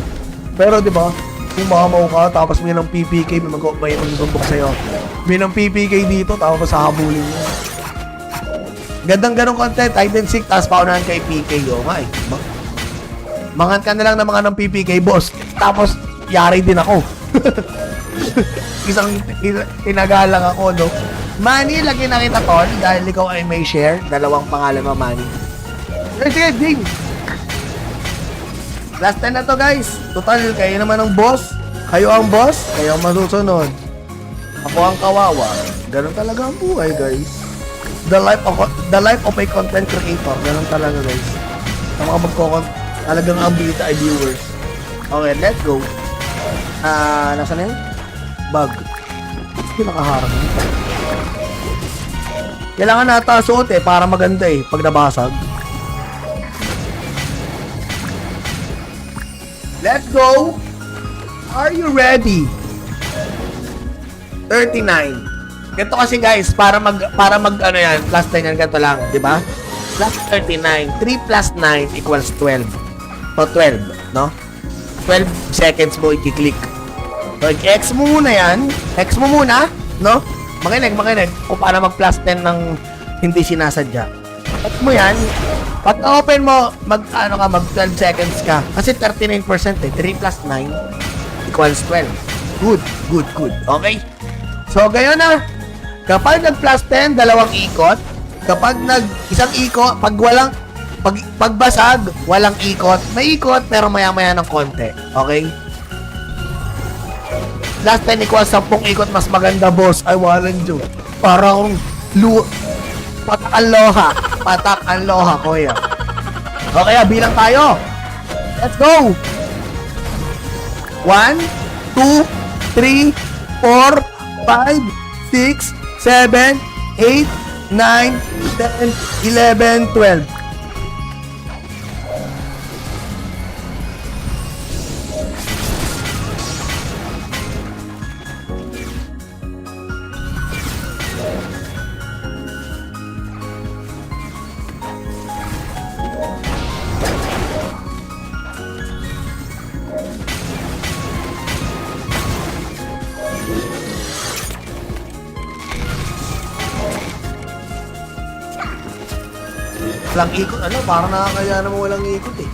Pero di ba, kung mamaw ka, tapos may ng PPK, may magbumbok sa'yo. May ng PPK dito, tapos sahabulin mo. Gandang ganong content, hide and seek, tapos paunahan kay PK. O nga eh. Mangan ka na lang ng mga ng PPK, boss. Tapos, yari din ako. Isang tinagalang ako, no? Manny, lagi na kita, tol, dahil ikaw ay may share. Dalawang pangalan mo, Manny. Sige, ding! Last 10 na to guys. Total, kayo naman ang boss. Kayo ang boss, kayo ang masusunod. Ako ang kawawa. Ganun talaga ang buhay guys. The life of a content creator. Ganun talaga guys. Ang mga talagang ang bita ay viewers. Okay, let's go. Nasaan na yun? Bug. Hindi nakaharap. Kailangan nata suot eh, para maganda eh, pag nabasag. Let's go! Are you ready? 39. Ganito kasi guys, para mag ano yan, plus 10 yan, ganito lang, di ba? Plus 39. 3 plus 9 equals 12. So, 12, no? 12 seconds mo i-click. So, i-X mo muna yan. X mo muna, no? Makinig. Kung paano mag-plus 10 ng hindi sinasadya. X mo yan. Pag open mo, mag 12 seconds ka. Kasi 39% eh. 3 plus 9 equals 12. Good. Okay? So, gayon na. Kapag nag plus 10, dalawang ikot. Kapag isang ikot, pagbasag, walang ikot. May ikot, pero maya-maya ng konti. Okay? Last 10 equals 10 ikot, mas maganda, boss. Ay, walang joke. Parang patak ang loha. Patak ang loha, kuya. Okay, bilang tayo. Let's go! 1, 2, 3, 4, 5, 6, 7, 8, 9, 10, 11, 12. Walang ikot, ano, parang nakakaya naman walang ikot eh.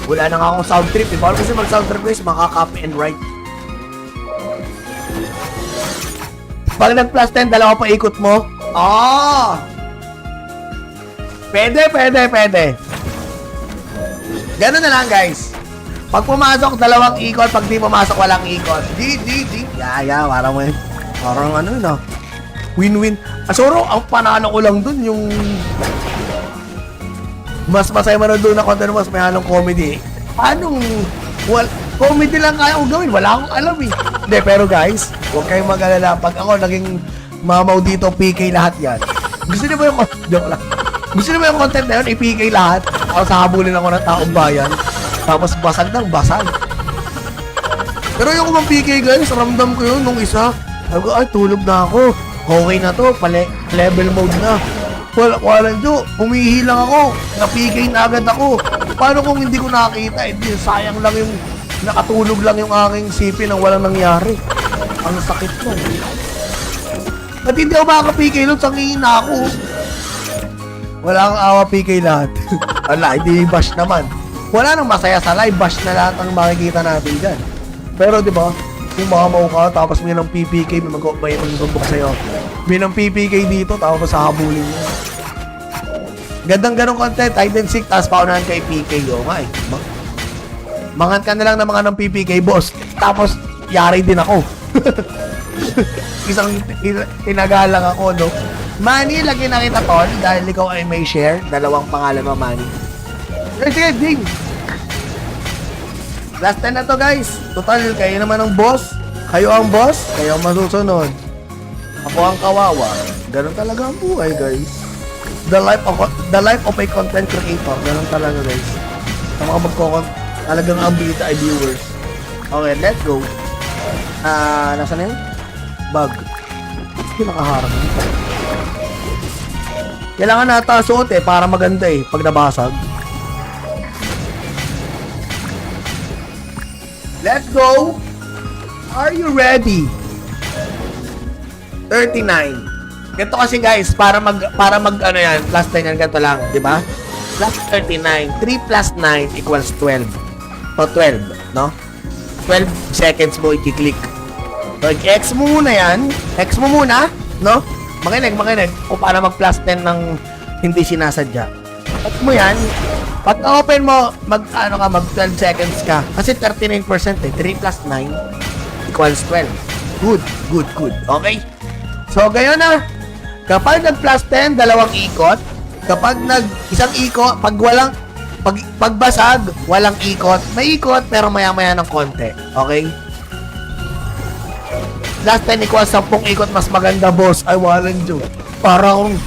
Wala na nga akong sound trip eh. Bawal kasi mag sound trip guys, makaka-copy and write. Pag nag-plus 10, dalawa pa ikot mo. Ah! Pwede. Ganun na lang guys. Pag pumasok, dalawang ikot. Pag di pumasok, walang ikot. Di. Yeah, parang ano yun ah. Win-win. Asuro, ang panalo ko lang dun yung mas masaya man doon na content, mas may halong comedy. Anong comedy lang kaya kong gawin? Wala akong alam eh. Hindi, pero guys, huwag kayong mag-alala. Pag ako naging mamaw dito, PK lahat yan. Gusto niyo ba yung joke lang? Gusto niyo ba yung content na yun? I-PK lahat. Ako sahabulin ako ng taong bayan. Tapos basag ng basag. Pero yung kumang PK guys, ramdam ko yun nung isa. Sabi ko, ay tulog na ako. Okay na to, level mode na. Walang jo, humihi lang ako. Na-PK na agad ako. Paano kung hindi ko nakakita? Hindi, sayang lang yung nakatulog lang yung aking sipin nang walang nangyari. Ang sakit mo. At hindi ako makaka-PK nun, sangin na ako. Wala kang awa PK lahat. Wala, hindi bash naman. Wala nang masaya sa live, bash na lahat ang makikita natin dyan. Pero di ba, kung mamaw ka, tapos may ng PPK, may magbubok sa'yo. May ng PPK dito, tapos sahabulin mo. Gandang ganong content, hide and seek, tapos paunahan kay PK. O nga eh. Mangan ka na lang ng mga ng PPK, boss. Tapos, yari din ako. Isang tinagalang ako, no? Manny, lagi na kita, Tol, dahil ikaw ay may share. Dalawang pangalan mo, Manny. Sige, ding! Last 10 na to, guys. Total, kayo naman ang boss. Kayo ang boss, kayo ang masusunod. Ako ang kawawa. Ganun talaga ang buhay, guys. The life of a content creator. Ganun talaga, guys. Ang mga talagang ambita ay viewers. Okay, let's go. Nasaan na yun? Bug. Hindi nakaharap. Kailangan nata suot eh, para maganda eh, pag nabasag. Let's go! Are you ready? 39. Ganito kasi guys, para mag ano yan, plus 10 yan, ganito lang, di ba? Plus 39. 3 plus 9 equals 12. O 12, no? 12 seconds mo i-click. So, i-X mo muna yan. X mo muna, no? Makinig. Kung paano mag-plus 10 ng hindi sinasadya. X mo yan. Pag open mo, mag 12 seconds ka. Kasi 39% eh. 3 plus 9 equals 12. Good. Okay? So, gayon na. Kapag nag-plus 10, dalawang ikot. Kapag isang ikot, pagbasag, walang ikot. May ikot, pero maya-maya ng konti. Okay? Last 10 equals 10 ikot, mas maganda, boss. Ay, walang joke. Para akong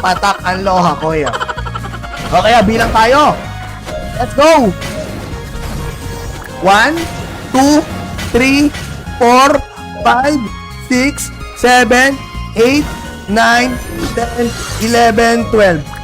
patak ang loha, kuya. Okay, bilang tayo. Let's go! 1, 2, 3, 4, 5, 6, 7, 8, 9, 10, 11, 12.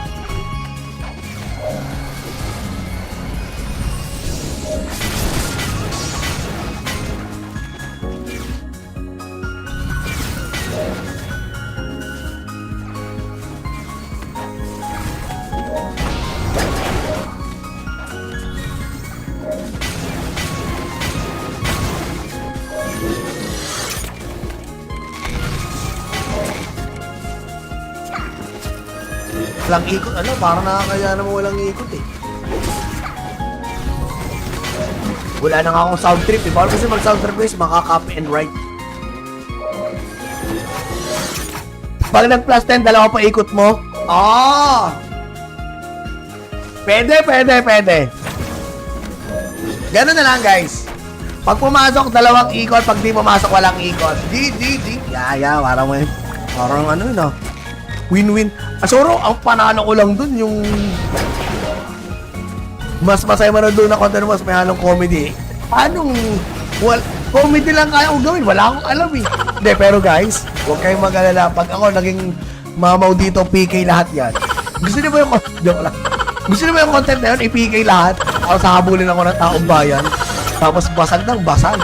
Walang ikot, ano, parang nakakaya naman walang ikot eh. Wala na nga akong sound trip eh. Bawal kasi mag sound trip guys, makaka-copy and write. Pag nag-plus 10, dalawa pa ikot mo. Ah! Pwede. Ganun na lang guys. Pag pumasok, dalawang ikot. Pag di pumasok, walang ikot. Di. Yeah, parang ano yun ah. Win-win. Asuro, ang panalo ko lang dun yung mas masaya man doon na content, mas may halong comedy. Anong comedy lang kaya kong gawin? Wala akong alam eh. Hindi, pero guys, huwag kayong mag-alala. Pag ako naging mamaw dito, PK lahat yan. Gusto niyo ba yung joke lang? Gusto niyo ba yung content na yun? I-PK lahat. Ako sahabulin ako ng taong bayan. Tapos basag ng basag.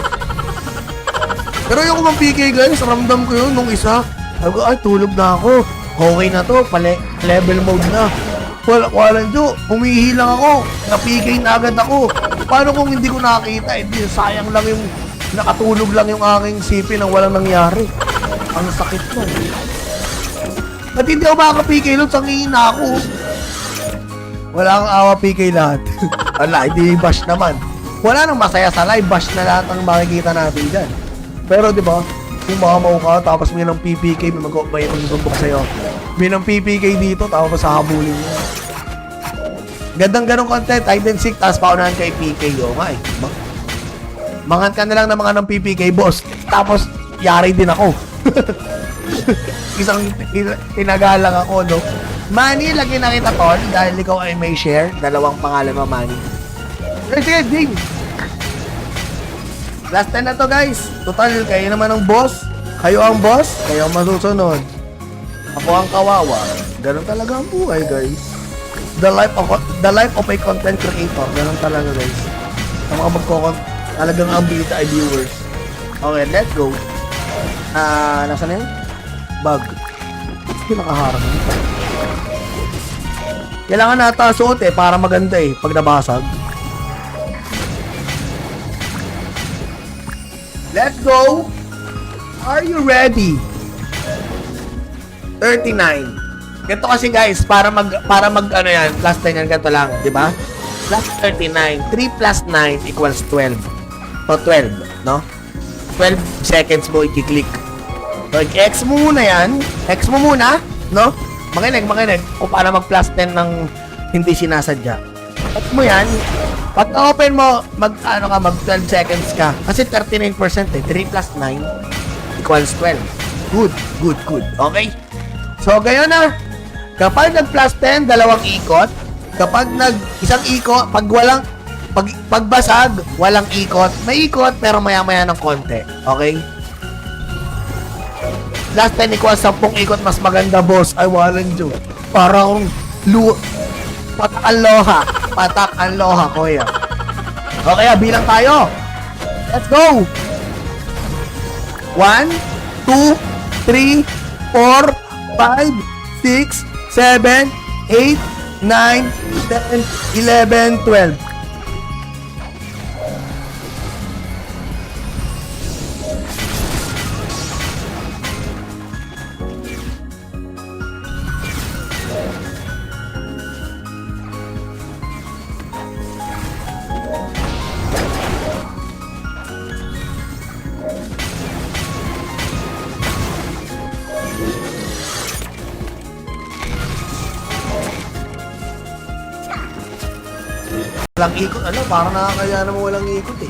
Pero yung kumang PK guys, ramdam ko yun nung isa. Sabi ko, ay, tulog na ako. Okay na to, level mode na. Walang jo, humihi lang ako. Na-PK na agad ako. Paano kung hindi ko nakakita? Hindi, sayang lang yung, nakatulog lang yung aking CP nang walang nangyari. Ang sakit mo. At hindi ako makaka-PK nun, sangin na ako. Wala kang awa PK lahat. Ala, hindi bash naman. Wala nang masaya sa live, bash na lahat ang makikita natin dyan. Pero di ba, kung mamaw ka, tapos may ng PPK, may magsusumbok sa'yo. May ng PPK dito, tapos sahabulin mo. Gandang ganong content, hide and seek, tapos paunahan kay PK. O nga eh. Mangan ka na lang ng mga ng PPK, boss. Tapos, yari din ako. Isang tinagalang ako, no? Manny, lagi na kita, tol, dahil ikaw ay may share. Dalawang pangalan mo, Manny. Sige, Ding. Last 10 na to, guys. Total, kayo naman ang boss. Kayo ang boss, kayo ang masusunod. Ako ang kawawa. Ganun talaga ang buhay, guys. The life of a content creator. Ganun talaga, guys. Ang mga talagang ang bita ay viewers. Okay, let's go. Nasaan na yun? Bug. Hindi nakaharap. Kailangan nata suot eh, para maganda eh, pag nabasag. Let's go! Are you ready? 39. Ganito kasi guys, para mag ano yan, plus 10 yan, ganito lang, di ba? Plus 39, 3 plus 9 equals 12. So 12, no? 12 seconds mo i-click. So i-X mo muna yan, X mo muna, no? Makinig, kung paano mag plus 10 ng hindi sinasadya. X mo yan, pag open mo, mag 12 seconds ka. Kasi 39% eh. 3 plus 9 equals 12. Good. Okay? So, gayon na. Kapag nag plus 10, dalawang ikot. Kapag isang ikot, pagbasag, walang ikot. May ikot, pero maya-maya ng konti. Okay? Last 10 equals 10 ikot, mas maganda, boss. Ay, walang joke. Parang patak ang loha, kuya. Okay, bilang tayo. Let's go. 1, 2, 3, 4, 5, 6, 7, 8, 9, 10, 11, 12. Walang ikot, parang nakakaya naman walang ikot eh.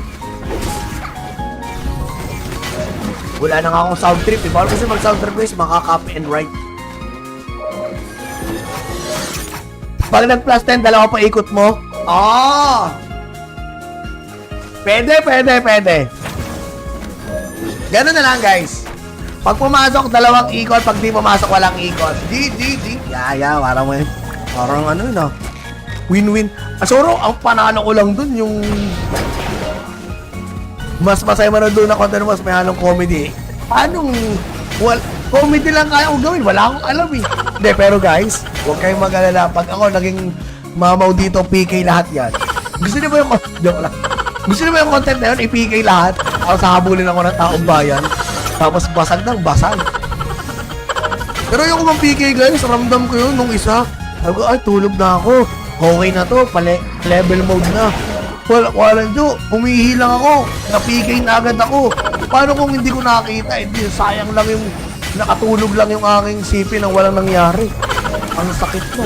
Wala na nga akong sound trip eh. Bawal kasi mag-sound trip guys, maka-copy and write. Pag nag-plus 10, dalawa pa ikot mo. Pwede. Ganun na lang guys. Pag pumasok, dalawang ikot. Pag di pumasok, walang ikot. Yeah, parang ano yun ah. Win-win. Asoro, ang panalo ko lang dun yung mas masaya man doon na content, mas may halong comedy. Anong comedy lang kaya kong gawin? Wala akong alam eh. Hindi, pero guys, huwag kayong mag-alala. Pag ako naging mamaw dito, PK lahat yan. Gusto niyo ba yung joke lang? Gusto niyo ba yung content na yun? I-PK lahat. Tapos habulin ako ng taong bayan. Tapos basag ng basag. Pero yung kumang PK guys, ramdam ko yun nung isa. Sabi ko, ay, tulog na ako. Okay na to, level mode na. Walang jo, humihi lang ako. Na-PK na agad ako. Paano kung hindi ko nakakita? Hindi, sayang lang yung, nakatulog lang yung aking CP nang walang nangyari. Ang sakit mo.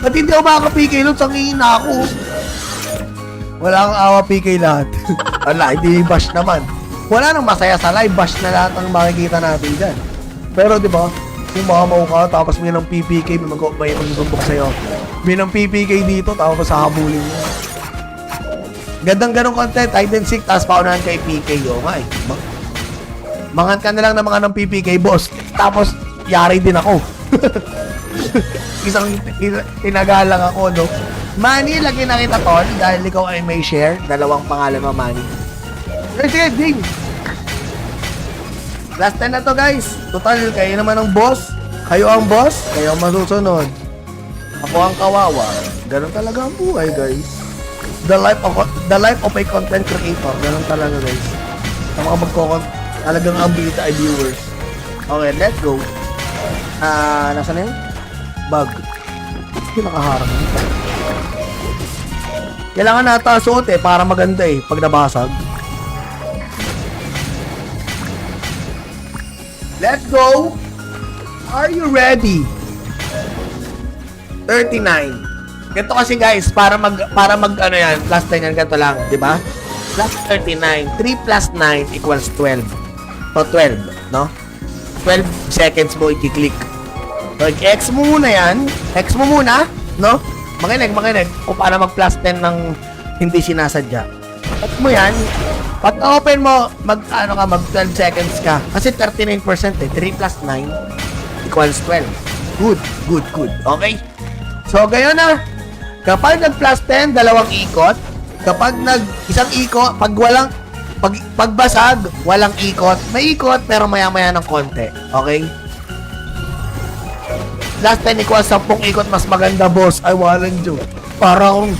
At hindi ako makaka-PK nun, sangin na ako. Wala kang awa PK lahat. Ala, hindi bash naman. Wala nang masaya sa live, bash na lahat ang makikita natin dyan. Pero di ba, kung mamaw ka, tapos may ng PPK, may magsusumbok sa'yo. May ng PPK dito, tapos sahabulin mo. Gandang ganong content, hide and seek, tapos paunahan kay PK. O nga eh. Mangan ka na lang ng mga ng PPK, boss. Tapos, yari din ako. Isang tinagalang ako, no? Manny, lagi na kita, tol, dahil ikaw ay may share. Dalawang pangalan mo, Manny. Sige, Ding. Last 10 na to, guys. Total, kayo naman ang boss. Kayo ang boss, kayo ang masusunod. Ako ang kawawa. Ganun talaga ang buhay, guys. The life of a content creator. Ganun talaga, guys. Sa mga talagang ang bita ay viewers. Okay, let's go. Nasaan na yun? Bug. Hindi nakaharap. Kailangan nata suot para maganda pag nabasag. Let's go! Are you ready? 39. Ganito kasi guys, para mag ano yan, plus 10 yan, ganito lang, di ba? Plus 39. 3 plus 9 equals 12. So, 12, no? 12 seconds mo i-click. So, i-X mo muna yan. X mo muna, no? Makinig. Kung paano mag-plus 10 ng hindi sinasadya. X mo yan. Pag open mo, mag 12 seconds ka. Kasi 39% 3 plus 9 equals 12. Good. Okay? So, gayon na. Kapag nag-plus 10, dalawang ikot. Kapag isang ikot, pagbasag, walang ikot. May ikot, pero maya-maya ng konti. Okay? Last 10 equals 10 ikot, mas maganda, boss. Ay, walang joke. Para akong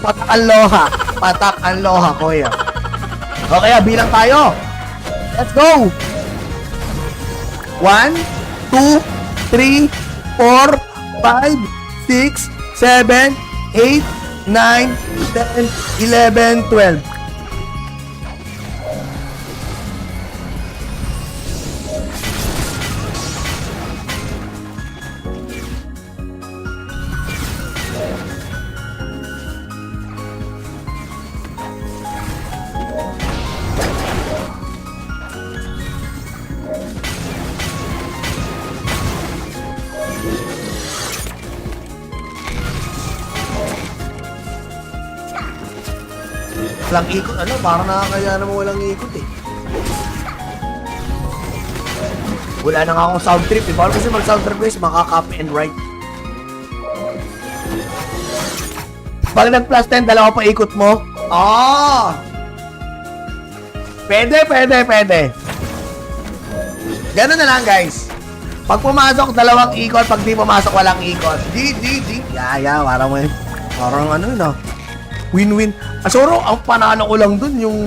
patak ang loha, kuya. Okay, bilang tayo. Let's go! 1, 2, 3, 4, 5, 6, 7, 8, 9, 10, 11, 12. Walang ikot, parang nakakaya naman walang ikot Wala na nga akong sound trip Bawal kasi mag-sound trip guys, maka-copy and write. Pag nag-plus 10, dalawa pa ikot mo. Pwede. Ganun na lang guys. Pag pumasok, dalawang ikot. Pag di pumasok, walang ikot. Yeah, parang win-win. Asoro, ang panalo ko lang dun yung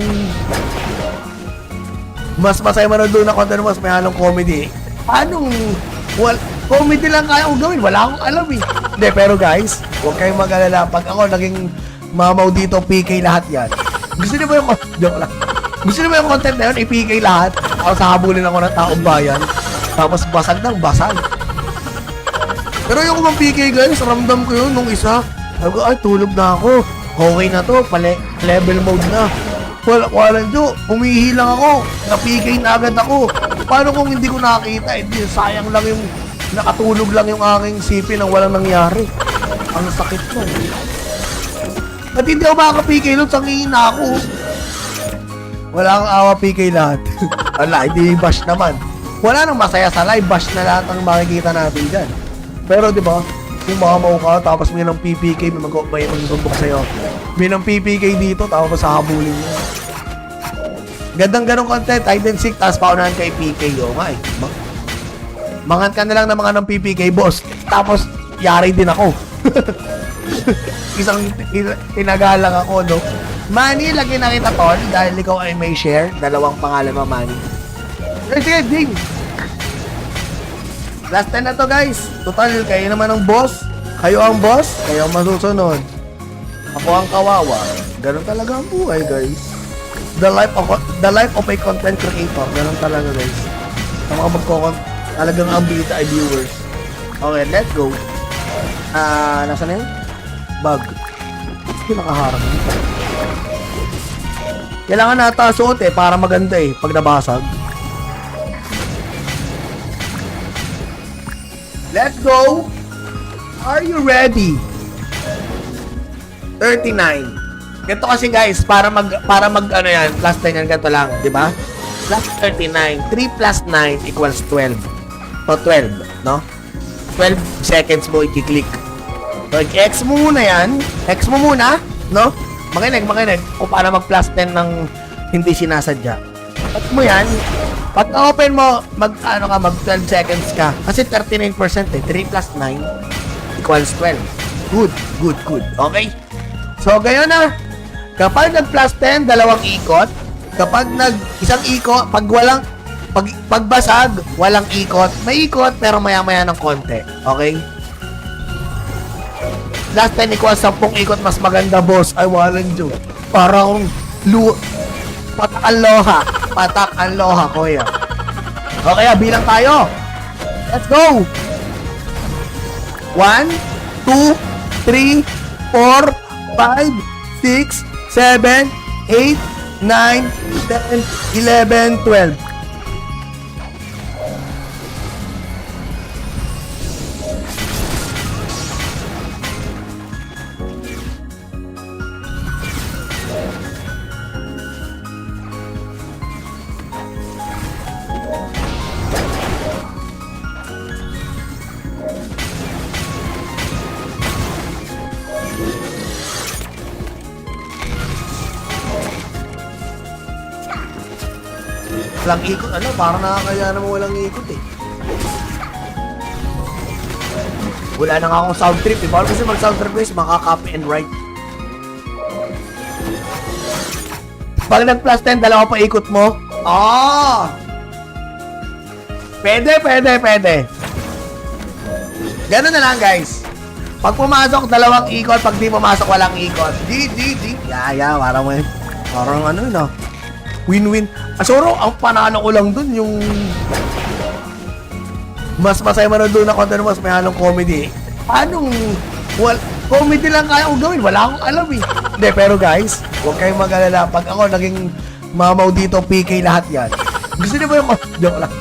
mas masaya man doon na content, mas may halong comedy. Comedy lang kaya kong gawin. Wala akong alam Hindi, pero guys, huwag kayong mag-alala. Pag ako naging mamaw dito, PK lahat yan. Gusto niyo ba yung joke lang? Gusto niyo ba yung content na yun? I-PK lahat. Tapos habulin ako ng taong bayan. Tapos basag ng basag. Pero yung kumang PK guys, ramdam ko yun nung isa. Sabi ko, ay, tulog na ako. Okay na to, level mode na. Walang jo, umihi lang ako. Na-PK na agad ako. Paano kung hindi ko nakakita? Sayang lang yung, nakatulog lang yung aking CP nang walang nangyari. Ang sakit mo. At hindi ako makaka-PK nun, sangin na ako. Wala kang awa PK lahat. Wala, hindi bash naman. Wala nang masaya sa live, bash na lahat ang makikita natin dyan. Pero di ba? Kung mamaw ka, tapos may ng PPK, may magsumbok sa'yo. May ng PPK dito, tapos habulin mo. Gandang ganong content, hide and seek, tapos paunahan kay PK. Mangan ka na lang ng mga ng PPK, boss. Tapos, yari din ako. Isang tinagalang ako, no? Manny, lagi na kita, tol, dahil ikaw ay may share. Dalawang pangalan mo, Manny. Sige, ding! Last 10 na to guys. Total, kayo naman ang boss. Kayo ang boss, kayo ang masusunod. Ako ang kawawa. Ganun talaga ang buhay guys. The life of a content creator. Ganun talaga guys. Sa mga talagang ang bita ay viewers. Okay, let's go. Nasaan na yun? Bug. Hindi nakaharap. Kailangan nata suot para maganda pag nabasag. Let's go! Are you ready? 39. Ganito kasi guys, para mag ano yan, plus 10 yan, ganito lang, di ba? Plus 39. 3 plus 9 equals 12. So, 12, no? 12 seconds mo i-click. So, i-X mo muna yan. X mo muna, no? Makinig. Kung paano mag-plus 10 ng hindi sinasadya. At mo yan, pag open mo, mag 12 seconds ka. Kasi 39% eh. 3 plus 9 equals 12. Good, good, good. Okay? So, gayon na. Kapag nag plus 10, dalawang ikot. Kapag isang ikot, pagbasag, walang ikot. May ikot, pero maya-maya ng konti. Okay? Last 10 equals 10 ikot, mas maganda, boss. Ay, walang joke. Parang patak ang loha. Patak ang loha, kuya. Okay, bilang tayo. Let's go! 1, 2, 3, 4, 5, 6, 7, 8, 9, 10, 11, 12. Walang ikot, parang nakakaya naman walang ikot eh. Wala na nga akong sound trip eh. Bawal kasi mag-sound trip guys, maka-copy and write. Pag nag-plus 10, dalawa pa ikot mo. Pwede. Ganun na lang guys. Pag pumasok, dalawang ikot. Pag di pumasok, walang ikot. Di. Yeah, parang ano yun win-win. Asoro, ang panalo ko lang dun yung mas masaya man doon na content mas may halong comedy. Comedy lang kaya kong gawin. Wala akong alam eh. Hindi, pero guys, huwag kayong mag-alala. Pag ako naging mamaw dito, PK lahat yan. Gusto niyo ba yung joke lang.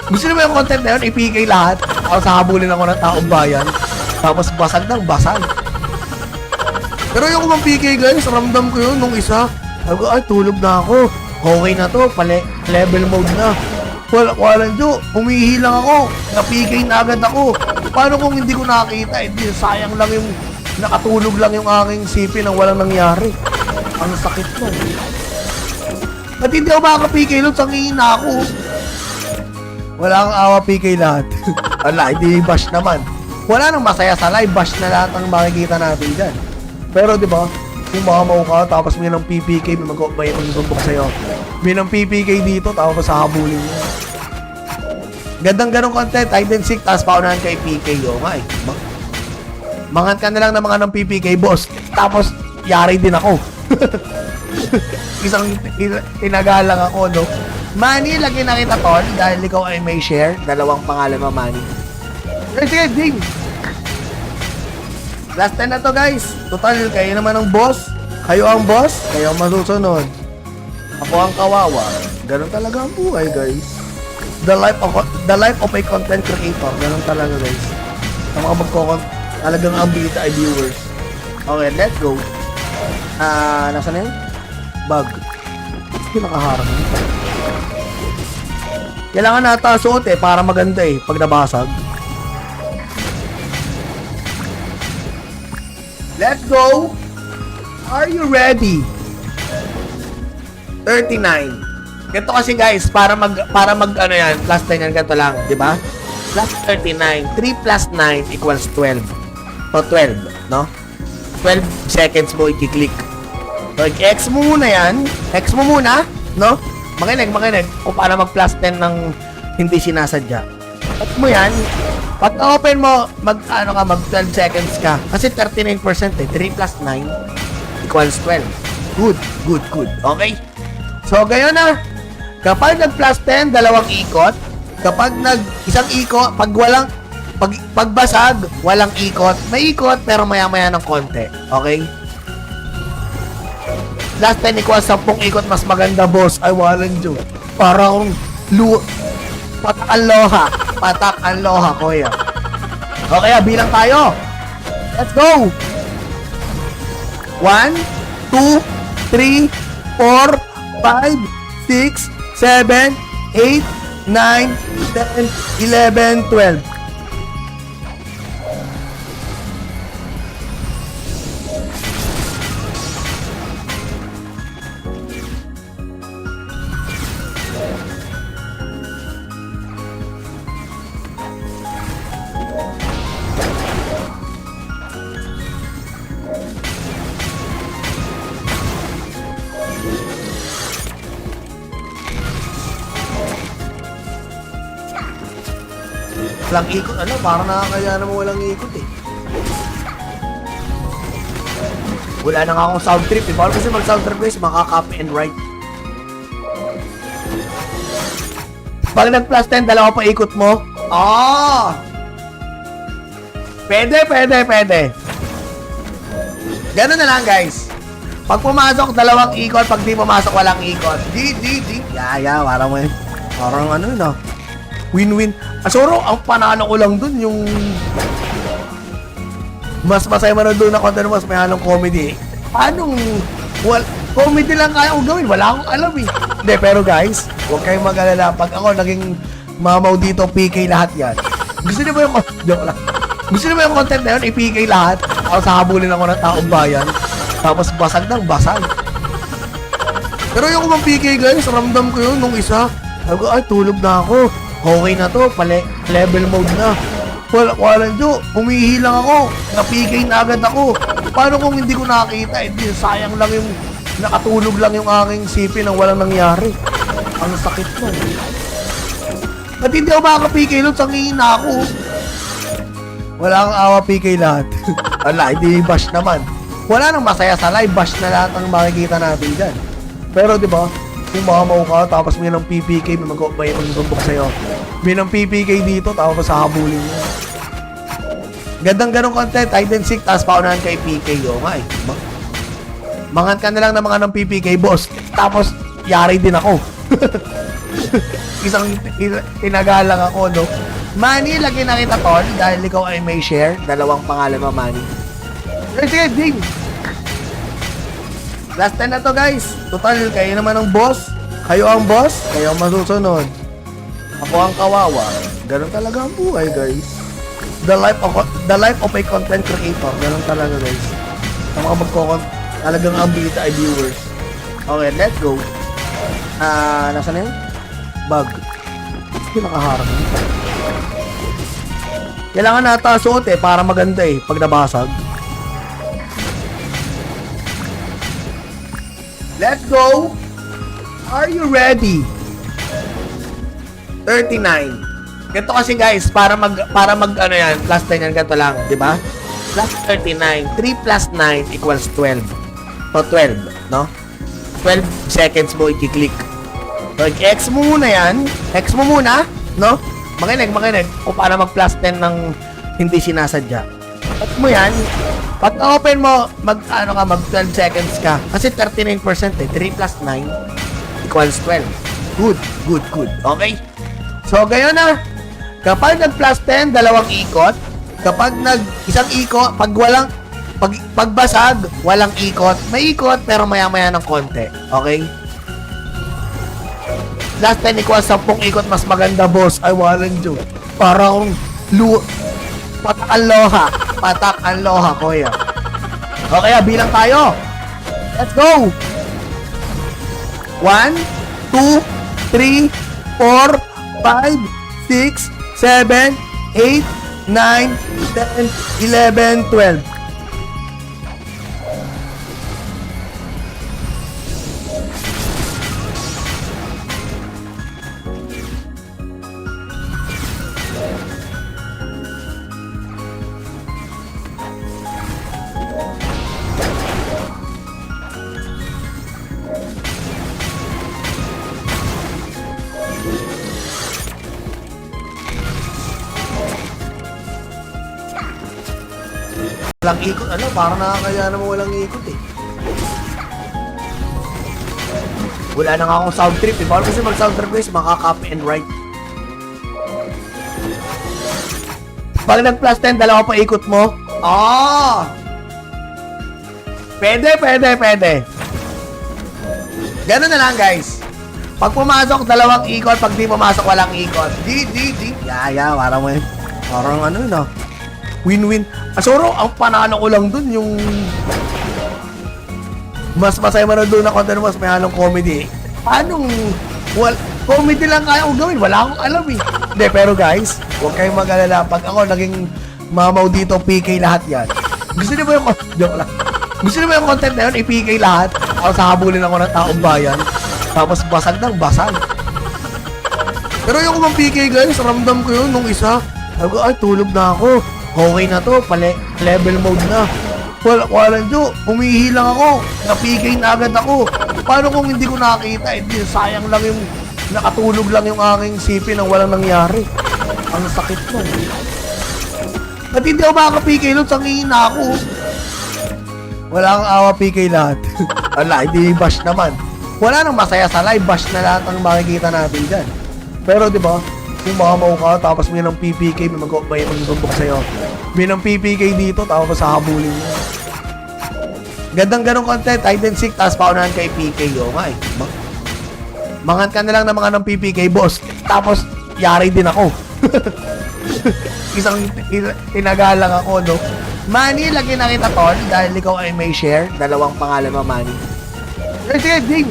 Gusto niyo ba yung content na yun? I-PK lahat. Tapos habulin ako ng taong bayan. Tapos basag ng basag. Pero yung kumang PK guys, ramdam ko yun nung isa. Sabi ko, ay, tulog na ako. Okay na to, level mode na. Walang jo, umihi lang ako. Na-PK na agad ako. Paano kung hindi ko nakakita? Hindi, sayang lang yung nakatulog lang yung aking CP nang walang nangyari. Ang sakit mo. At hindi ako makaka-PK nun, sangin na ako. Wala kang awa PK lahat. Wala, hindi bash naman. Wala nang masaya sa live, bash na lahat ang makikita natin dyan. Pero di ba? Kung mamaw ka, tapos may ng PPK, may magsusumbok sa'yo. May ng PPK dito, tapos habulin mo. Gandang ganong content, hide and seek, tapos paunahan kay PK. O nga eh. Mangan ka na lang ng mga ng PPK, boss. Tapos, yari din ako. Isang tinagalang ako, no? Manny, lagi na kita, tol, dahil ikaw ay may share. Dalawang pangalan mo, Manny. Sige, ding! Last 10 na to guys. Total, kayo naman ang boss. Kayo ang boss, kayo ang masusunod. Ako ang kawawa. Ganun talaga ang buhay guys. The life of a content creator. Ganun talaga guys. Ang mga talagang ang bida ay viewers. Okay, let's go. Nasaan na yun? Bug. Hindi nakaharap. Kailangan nata suot eh, para maganda eh, pag nabasag. Let's go! Are you ready? 39. Ganito kasi guys, para mag ano yan, plus 10 yan, ganito lang, di ba? Plus 39. 3 plus 9 equals 12. So, 12, no? 12 seconds mo i-click. So, i-X mo muna yan. X mo muna, no? Makinig. Kung paano mag-plus 10 ng hindi sinasadya. At mo yan, pag open mo, mag 12 seconds ka. Kasi 39% eh. 3 plus 9 equals 12. Good. Okay? So, gayon na. Kapag nag-plus 10, dalawang ikot. Kapag isang ikot, pagbasag, walang ikot. May ikot, pero maya-maya ng konti. Okay? Last 10 equals 10 ikot, mas maganda, boss. Ay, walang joke. Parang patak ang loha. Patak ang loha, kuya. Okay, bilang tayo. Let's go! 1, 2, 3, 4, 5, 6, 7, 8, 9, 10, 11, 12. Walang ikot, ano, parang nakakaya naman walang ikot eh. Wala na nga akong sound trip eh. Bawal kasi mag-sound trip guys, maka-copy and write. Pag nag-plus 10, dalawa pa ikot mo. Ah! Pwede. Ganun na lang guys. Pag pumasok, dalawang ikot. Pag di pumasok, walang ikot. Di. Yeah, parang ano yun ah. Win-win. Asuro, ang panalo ko lang dun yung mas masaya man doon na content, mas may halong comedy. Anong comedy lang kaya kong gawin? Wala akong alam eh. Hindi, pero guys, huwag kayong mag-alala. Pag ako naging mamaw dito, PK lahat yan. Gusto niyo ba yung joke lang. Gusto niyo ba yung content na yun? I-PK lahat. Tapos habulin ako ng taong bayan. Tapos basag ng basag. Pero yung kumang PK guys, ramdam ko yun nung isa. Sabi ko, ay, tulog na ako. Okay na to, level mode na. Walang jo, umihi lang ako. Na-PK na agad ako. Paano kung hindi ko nakakita? Hindi, sayang lang yung nakatulog lang yung aking CP nang walang nangyari. Ang sakit mo. At hindi ako makaka-PK nun, sangingin na ako. Wala kang awa PK lahat. Wala, hindi bash naman. Wala nang masaya sa live, bash na lahat ang makikita natin dyan. Pero di ba, kung mamaw ka, tapos may ng PPK, may magbumbok sa'yo. May ng PPK dito, tapos habulin mo. Gandang ganong content, hide and seek, tapos paunahan kay PK. O nga eh. Mangan ka na lang ng mga ng PPK, boss. Tapos, yari din ako. Isang tinagalang ako, no? Manny, lagi na kita, tol, dahil ikaw ay may share. Dalawang pangalan mo, Manny. Sige, ding! Last 10 na to, guys. Total, kayo naman ang boss. Kayo ang boss, kayo ang masusunod. Ako ang kawawa. Ganun talaga ang buhay, guys. The life of a content creator. Ganun talaga, guys. Sa mga talagang ang bita ay viewers. Okay, let's go. Nasa na yun? Bug. Hindi nakaharap. Kailangan nata suot eh, para maganda eh, pag nabasag. Let's go! Are you ready? 39. Ganito kasi guys, para mag ano yan, plus 10 yan, ganito lang, di ba? Plus 39. 3 plus 9 equals 12. So, 12, no? 12 seconds mo i-click. So, i-X mo muna yan. X mo muna, no? Makinig. Kung paano mag-plus 10 ng hindi sinasadya. At mo yan. Pag open mo, mag 12 seconds ka. Kasi 39% eh. 3 plus 9 equals 12. Good. Okay? So, gayon na. Kapag nag-plus 10, dalawang ikot. Kapag isang ikot, pagbasag, walang ikot. May ikot, pero maya-maya ng konti. Okay? Last 10 equals 10 ikot, mas maganda, boss. Ay, walang joke. Parang patak ang loha, kuya. Okay, bilang tayo. Let's go! 1, 2, 3, 4, 5, 6, 7, 8, 9, 10, 11, 12. Walang ikot, ano, parang nakakaya naman walang ikot eh. Wala na nga akong sound trip eh. Bawal kasi mag-sound trip guys, maka-copy and write. Pag nag-plus 10, dalawa pa ikot mo. Ah! Pwede. Ganun na lang guys. Pag pumasok, dalawang ikot. Pag di pumasok, walang ikot. Di. Yeah, parang ano yun ah. Win-win. Asuro, ang panalo ko lang dun yung mas masaya man doon na content, mas may halong comedy. Anong comedy lang kaya kong gawin? Wala akong alam eh. Hindi, pero guys, huwag kayong mag-alala. Pag ako naging mamaw dito, PK lahat yan. Gusto niyo ba yung joke lang. Gusto niyo ba yung content na yun? I-PK lahat. Tapos habulin ako ng taong bayan. Tapos basag ng basag. Pero yung kumang PK guys, ramdam ko yun nung isa. Sabi ko, ay, tulog na ako. Okay na to, level mode na. Walang Diyo, humihi lang ako. Na-PK na agad ako. Paano kung hindi ko nakakita? Hindi, sayang lang yung, nakatulog lang yung aking CP nang walang nangyari. Ang sakit mo. At hindi ako makaka-PK nun, sangihin na ako. Wala kang awa PK lahat. Wala, hindi bash naman. Wala nang masaya sa live, bash na lahat ang makikita natin dyan. Pero di ba, kung mamaw ka, tapos may ng PPK, may magtumbok sa'yo. May ng PPK dito, tapos hahabulin mo. Gandang ganong content, hide and seek, tapos paunahan kay PK. O nga eh. Mangan ka na lang ng mga ng PPK, boss. Tapos, yari din ako. Isang tinagalang ako, no? Manny, lagi na kita, tol, dahil ikaw ay may share. Dalawang pangalan mo, Manny. Sige, ding!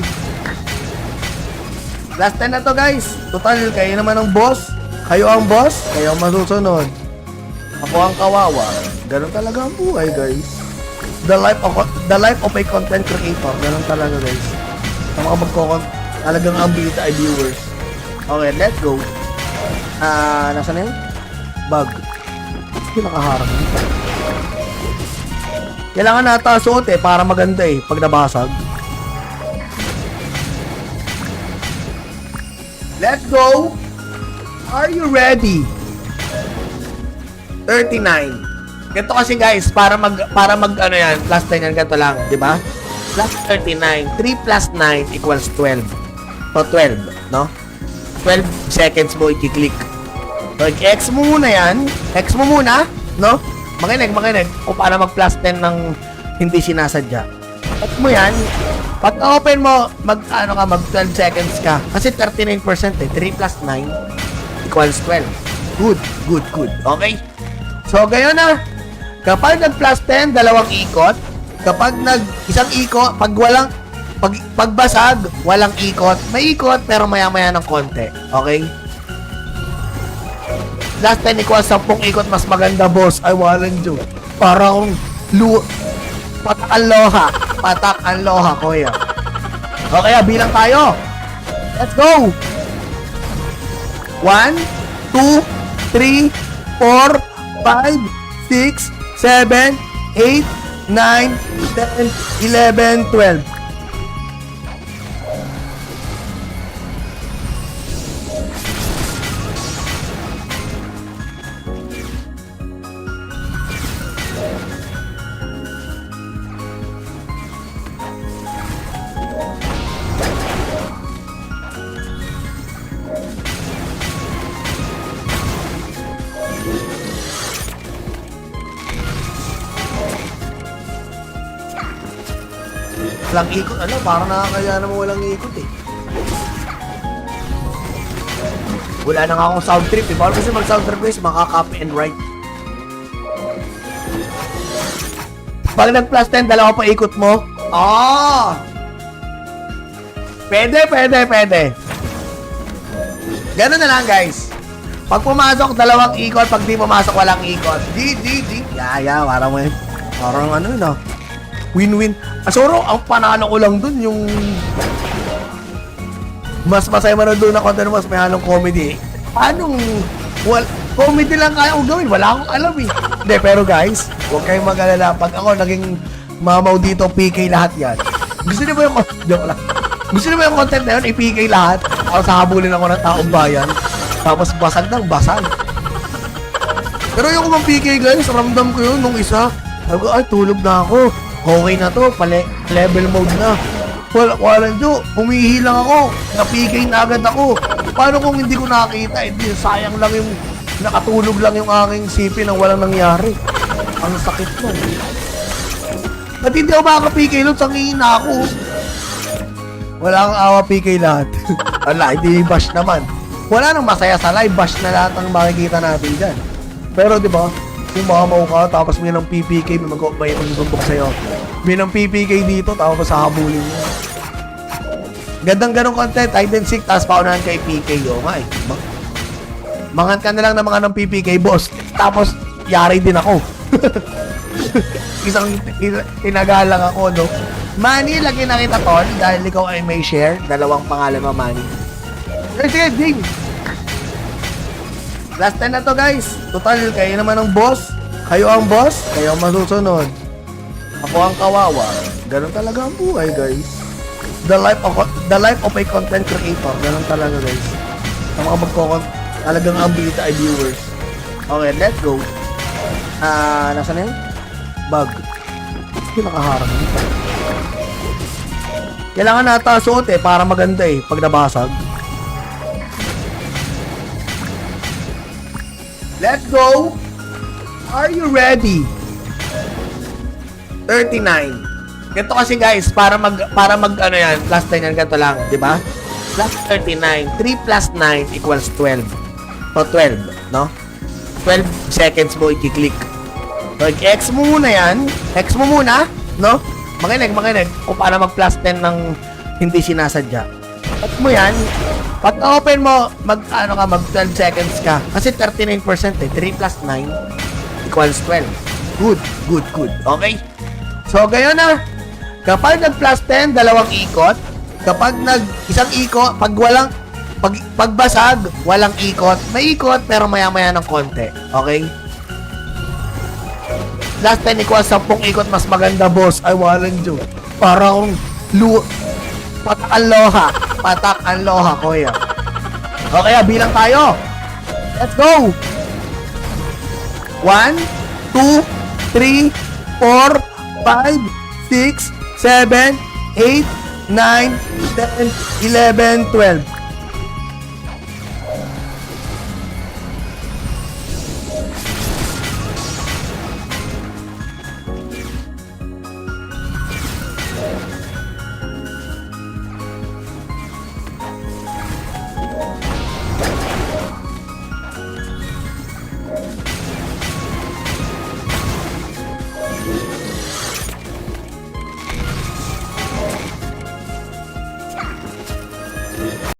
Last 10 na to, guys. Total, kayo naman ang boss. Kayo ang boss, kayo ang masusunod. Ako ang kawawa. Ganun talaga ang buhay, guys. The life of a content creator. Ganun talaga, guys. Sa mga talagang ang bita ay viewers. Okay, let's go. Nasa na yun? Bug. Hindi nakaharap. Kailangan nata suot eh, para maganda eh, pag nabasag. Let's go! Are you ready? 39. Ganito kasi guys, para mag ano yan, plus 10 yan, ganito lang, di ba? Plus 39. 3 plus 9 equals 12. So, 12, no? 12 seconds mo i-click. So, X mo muna yan. X mo muna, no? Makinig. O para mag-plus 10 ng hindi sinasadya. X mo yan. Pag open mo, mag-12 seconds ka. Kasi 39% eh. 3 plus 9 equals 12. Good. Okay? So, gayon na. Kapag nag-plus 10, dalawang ikot. Kapag isang ikot, pagbasag, walang ikot. May ikot, pero maya-maya ng konti. Okay? Last 10 equals 10 ikot, mas maganda, boss. Ay, walang joke. Parang patak ang loha, kuya. Okay, bilang tayo. Let's go! 1, 2, 3, 4, 5, 6, 7, 8, 9, 10, 11, 12. Walang ikot, parang nakakaya naman walang ikot eh. Wala na nga akong sound trip eh. Bawal kasi mag-sound trip guys, maka-copy and write. Pag nag-plus 10, dalawa pa ikot mo. Pwede. Ganun na lang guys. Pag pumasok, dalawang ikot. Pag di pumasok, walang ikot. G. Yeah, parang ano yun ah. Win-win. Asoro, ang panalo ko lang dun yung mas masaya man doon na content, mas may halong comedy. Comedy lang kaya kong gawin. Wala akong alam eh. Hindi, pero guys, huwag kayong mag-alala. Pag ako naging mamaw dito, PK lahat yan. Gusto niyo ba yung joke lang. Gusto niyo ba yung content na yun? I-PK lahat. Ako sahabulin ako ng taong bayan. Tapos basag. Pero yung kumang PK guys, ramdam ko yun nung isa. Sabi ko, ay, tulog na ako. Okay na to, level mode na. Walang Diyo, humihi lang ako. Na-PK na agad ako. Paano kung hindi ko nakakita? Hindi, sayang lang yung, nakatulog lang yung aking CP nang walang nangyari. Ang sakit mo. At hindi ako makaka-PK nun, sangihin na ako. Wala kang awa PK lahat. Wala, hindi bash naman. Wala nang masaya sa live, bash na lahat ang makikita natin dyan. Pero di ba, kung mamaw ka, tapos may ng PPK, may magtumbok sa'yo. May ng PPK dito, tapos hahabulin mo. Gandang ganong content, hide and seek, tapos paunahan kay PK. O nga eh. Mangan ka na lang ng mga ng PPK, boss. Tapos, yari din ako. Isang tinagalang ako, no? Manny, lagi na kita, tol, dahil ikaw ay may share. Dalawang pangalan mo, Manny. Sige, ding! Last 10 na to, guys. Total, kayo naman ang boss. Kayo ang boss, kayo ang masusunod. Ako ang kawawa. Ganun talaga ang buhay, guys. The life of a content creator. Ganun talaga, guys. Ang mga talagang ang bita ay viewers. Okay, let's go. Nasa na yun? Bug. Hindi nakaharap. Kailangan nata suot para maganda pag nabasag. Let's go! Are you ready? 39. Ganito kasi guys, para mag ano yan, plus 10 yan, ganito lang, di ba? Plus 39. 3 plus 9 equals 12. So, 12, no? 12 seconds mo i-click. So, i-X mo muna yan. X mo muna, no? Makinig. Kung paano mag-plus 10 ng hindi sinasadya. X mo yan. Pag open mo, mag 12 seconds ka. Kasi 39%, 3 plus 9 equals 12. Good. Okay? So, gayon na. Kapag nag-plus 10, dalawang ikot. Kapag isang ikot, pagbasag, walang ikot. May ikot, pero maya-maya ng konti. Okay? Last 10 equals 10 ikot, mas maganda, boss. Ay, walang joke. Parang patak ang loha, kuya. Okay, bilang tayo. Let's go! 1, 2, 3, 4, 5, 6, 7, 8, 9, 10, 11, 12.